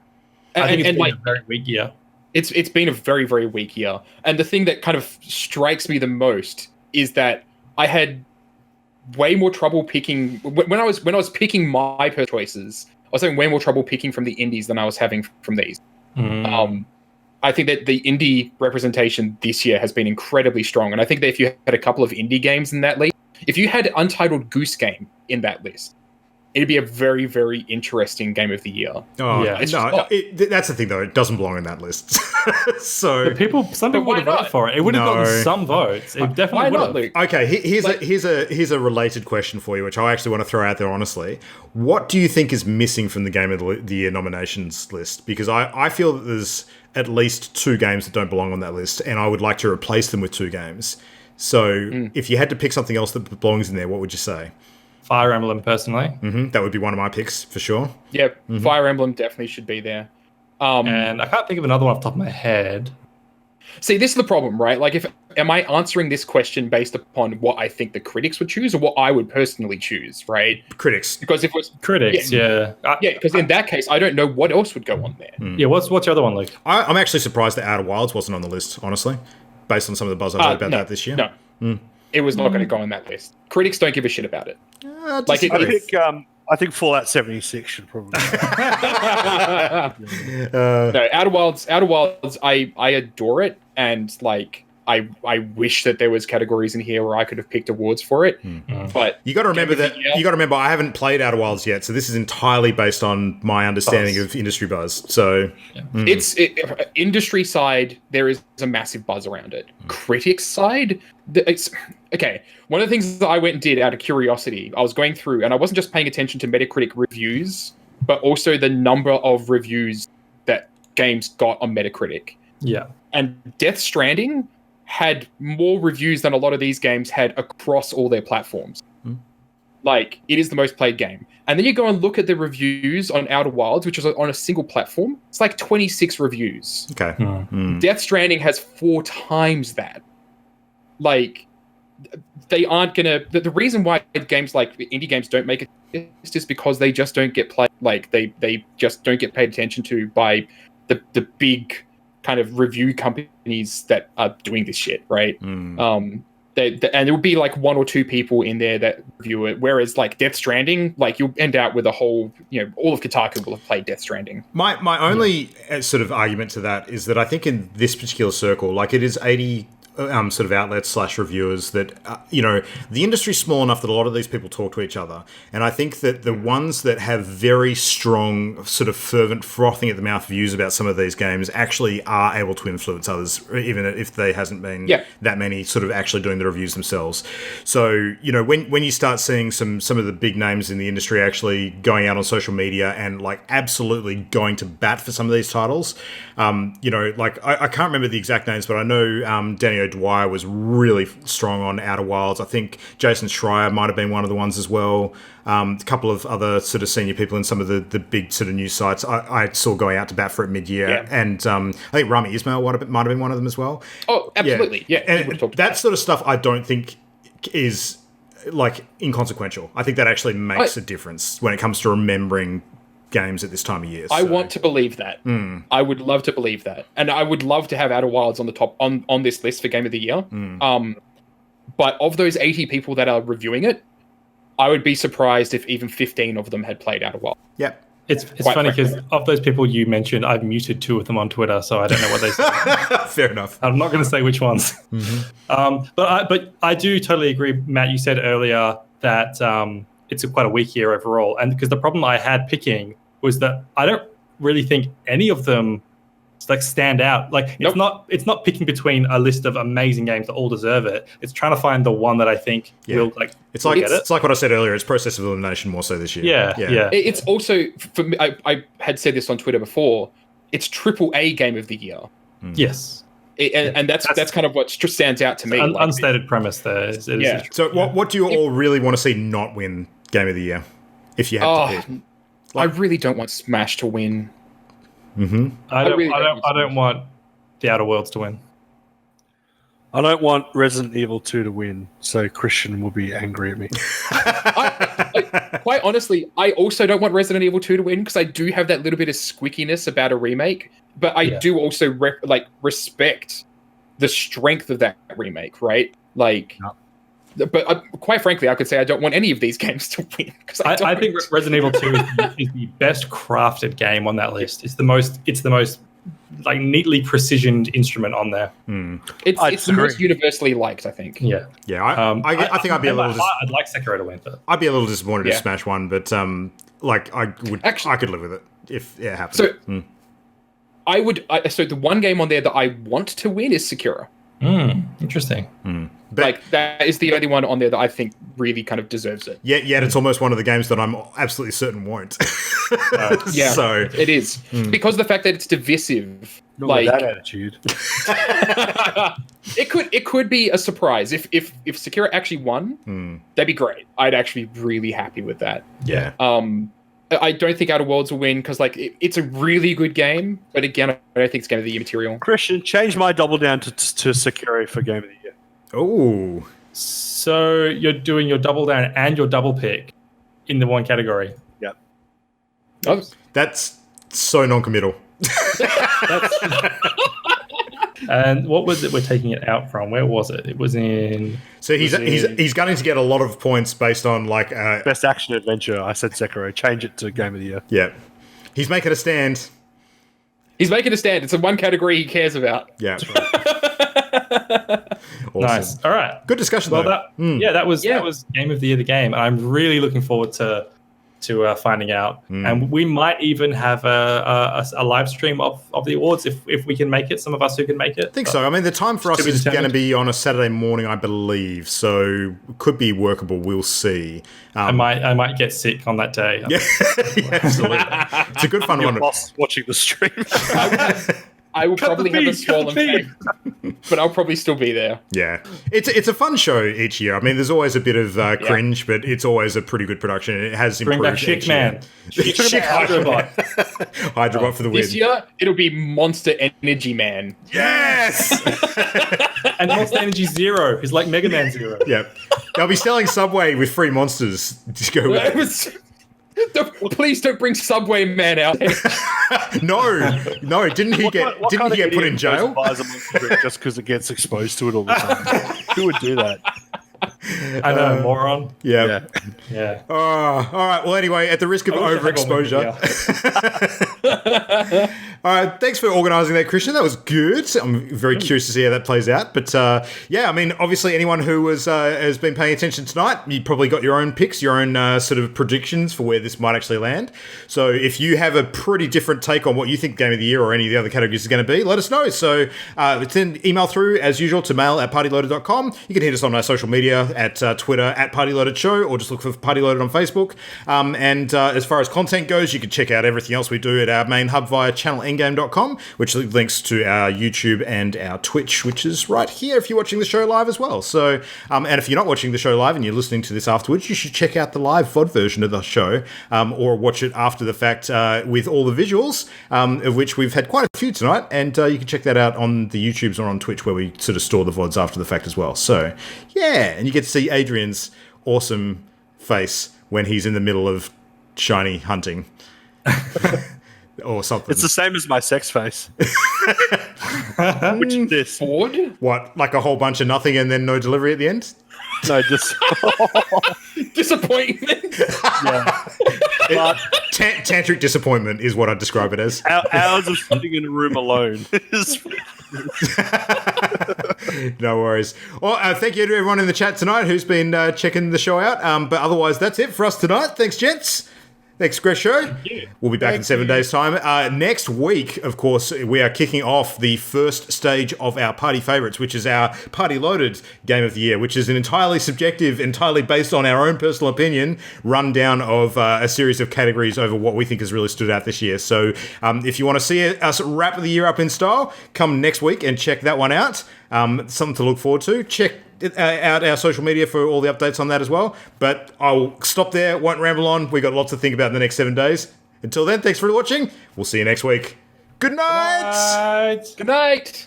I think it's been a very weak year. It's been a very, very weak year. And the thing that kind of strikes me the most is that I had way more trouble picking when I was picking my choices. I was having way more trouble picking from the indies than I was having from these. I think that the indie representation this year has been incredibly strong. And I think that if you had a couple of indie games in that list, if you had Untitled Goose Game in that list, it'd be a very, very interesting game of the year. Oh, Yeah. no, that's the thing, though. It doesn't belong in that list. So Some people would have voted for it. It would have gotten some votes. It definitely would have. Luke? Okay, here's a related question for you, which I actually want to throw out there honestly. What do you think is missing from the Game of the Year nominations list? Because I feel that there's at least 2 games that don't belong on that list, and I would like to replace them with 2 games. So if you had to pick something else that belongs in there, what would you say? Fire Emblem, personally. That would be one of my picks, for sure. Yeah, Fire Emblem definitely should be there. And I can't think of another one off the top of my head. See, this is the problem, right? Like, am I answering this question based upon what I think the critics would choose or what I would personally choose, right? Critics. Because if it was Critics, yeah. because in that case, I don't know what else would go on there. Yeah, what's your other one, Luke? I'm actually surprised that Outer Wilds wasn't on the list, honestly, based on some of the buzz I heard about that this year. No, it was not going to go on that list. Critics don't give a shit about it. I think Fallout 76 should probably. No, Outer Wilds. I adore it, and like I wish that there was categories in here where I could have picked awards for it. But you got to remember I haven't played Outer Wilds yet, so this is entirely based on my understanding of industry buzz. So it's industry side. There is a massive buzz around it. Critics side, it's okay. One of the things that I went and did out of curiosity, I was going through, and I wasn't just paying attention to Metacritic reviews, but also the number of reviews that games got on Metacritic. Yeah, and Death Stranding had more reviews than a lot of these games had across all their platforms. Like, it is the most played game. And then you go and look at the reviews on Outer Wilds, which is on a single platform. It's like 26 reviews. Okay. Death Stranding has 4 times that. Like, they aren't gonna. The reason why games like indie games don't make it is just because they just don't get played. Like, they just don't get paid attention to by the big kind of review companies that are doing this shit, right? And there would be like 1 or 2 people in there that review it, whereas like Death Stranding, like you'll end out with a whole, all of Kotaku will have played Death Stranding. My only sort of argument to that is that I think in this particular circle, like it is 80 sort of outlets / reviewers that, the industry's small enough that a lot of these people talk to each other. And I think that the ones that have very strong, sort of fervent, frothing at the mouth views about some of these games actually are able to influence others, even if there hasn't been that many sort of actually doing the reviews themselves. So, when you start seeing some of the big names in the industry actually going out on social media and like absolutely going to bat for some of these titles, like I can't remember the exact names, but I know Danny Dwyer was really strong on Outer Wilds. I think Jason Schreier might have been one of the ones as well. A couple of other sort of senior people in some of the big sort of news sites I saw going out to bat for it mid-year. Yeah. And I think Rami Ismail might have been one of them as well. Oh, absolutely. Yeah. And that sort of stuff I don't think is like inconsequential. I think that actually makes a difference when it comes to remembering games at this time of year. I want to believe that. I would love to believe that. And I would love to have Outer Wilds on the top on this list for Game of the Year. But of those 80 people that are reviewing it, I would be surprised if even 15 of them had played Outer Wilds. Yep. It's funny because of those people you mentioned, I've muted 2 of them on Twitter, so I don't know what they say. Fair enough. I'm not going to say which ones. But I do totally agree, Matt. You said earlier that it's quite a weak year overall, and because the problem I had picking was that I don't really think any of them like stand out. Like it's not picking between a list of amazing games that all deserve it. It's trying to find the one that I think will like. It's like what I said earlier. It's process of elimination more so this year. Yeah. It's also for me. I had said this on Twitter before. It's AAA Game of the Year. Yes. And that's kind of what stands out to me. Unstated premise there. So what do you all really want to see not win Game of the Year? If you have to pick? I really don't want Smash to win. I don't want the Outer Worlds to win. I don't want Resident Evil 2 to win, so Christian will be angry at me. Quite honestly, I also don't want Resident Evil 2 to win because I do have that little bit of squickiness about a remake, but I do also respect the strength of that remake, right? Like, but quite frankly, I could say I don't want any of these games to win. I think Resident Evil 2 is the best crafted game on that list. It's the most like neatly precisioned instrument on there. It's the most universally liked, I think. Yeah. I think I'd be a little. I'd like Sekiro to win, but I'd be a little disappointed if Smash won, but like I could live with it if it happened. So so the one game on there that I want to win is Sekiro. Interesting. But, like that is the only one on there that I think really kind of deserves it. Yet it's almost one of the games that I'm absolutely certain won't. Yeah, so it is because of the fact that it's divisive. Not like with that attitude. it could be a surprise if Sekiro actually won. That'd be great. I'd actually be really happy with that. Yeah. I don't think Outer Worlds will win because it's a really good game, but again, I don't think it's Game of the Year material. Christian, change my double down to Sekiro for Game of the Year. Oh. So you're doing your double down and your double pick in the one category. Yep. Oh. That's so non-committal. And what was it we're taking it out from? Where was it? It was in... So he's going to get a lot of points based on like... Best action adventure, I said Sekiro. Change it to Game of the Year. Yeah. He's making a stand. He's making a stand. It's the one category he cares about. Yeah. Awesome. Nice. All right. Good discussion, though. That was Game of the Year, the game. I'm really looking forward to finding out. And we might even have a live stream of the awards if we can make it, some of us who can make it. I think so. I mean, the time for us is going to be on a Saturday morning, I believe, so it could be workable. We'll see. I might get sick on that day. Yeah, absolutely. It's a good fun one. Boss watching the stream. I will probably have a swollen face, but I'll probably still be there. Yeah. It's a fun show each year. I mean, there's always a bit of cringe, but it's always a pretty good production. It has improved. Bring back Chick Man. Chick Hydrobot. Hydrobot for the win. This year, it'll be Monster Energy Man. Yes! And Monster Energy Zero is like Mega Man Zero. Yeah. They'll be selling Subway with free monsters to go with it. Please don't bring Subway Man out. No. Didn't he get put in jail? Just because it gets exposed to it all the time. Who would do that? I know, moron. Yeah. All right. Well, anyway, at the risk of overexposure. All right. Thanks for organising that, Christian. That was good. I'm very curious to see how that plays out. But I mean, obviously, anyone who has been paying attention tonight, you probably got your own picks, your own sort of predictions for where this might actually land. So if you have a pretty different take on what you think Game of the Year or any of the other categories is going to be, let us know. So send email through as usual to mail@partyloaded.com. You can hit us on our social media at Twitter @PartyLoadedShow, or just look for Party Loaded on Facebook. And as far as content goes, you can check out everything else we do at our main hub via channelendgame.com, which links to our YouTube and our Twitch, which is right here if you're watching the show live as well. So, and if you're not watching the show live and you're listening to this afterwards, you should check out the live VOD version of the show, or watch it after the fact with all the visuals, of which we've had quite a few tonight. And you can check that out on the YouTubes or on Twitch, where we sort of store the VODs after the fact as well. So, yeah. And you get to see Adrian's awesome face when he's in the middle of shiny hunting. Or something. It's the same as my sex face. Which is this? Bored? What, like a whole bunch of nothing and then no delivery at the end? No, just... Disappointment. Yeah. Tantric disappointment is what I'd describe it as. Hours of sitting in a room alone. No worries. Well, thank you to everyone in the chat tonight who's been checking the show out. But otherwise, that's it for us tonight. Thanks, gents. Thanks, great show. We'll be back in 7 days' time. Next week, of course, we are kicking off the first stage of our party favourites, which is our Party Loaded Game of the Year, which is an entirely subjective, entirely based on our own personal opinion, rundown of a series of categories over what we think has really stood out this year. So if you want to see us wrap the year up in style, come next week and check that one out. Something to look forward to. Check out our social media for all the updates on that as well. But I'll stop there, won't ramble on. We've got lots to think about in the next 7 days. Until then, thanks for watching. We'll see you next week. Good night. Good night.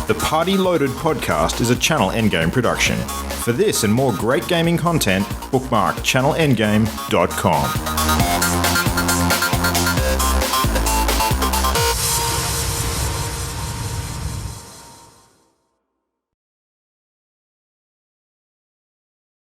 The Party Loaded podcast is a Channel Endgame production. For this and more great gaming content, bookmark channelendgame.com.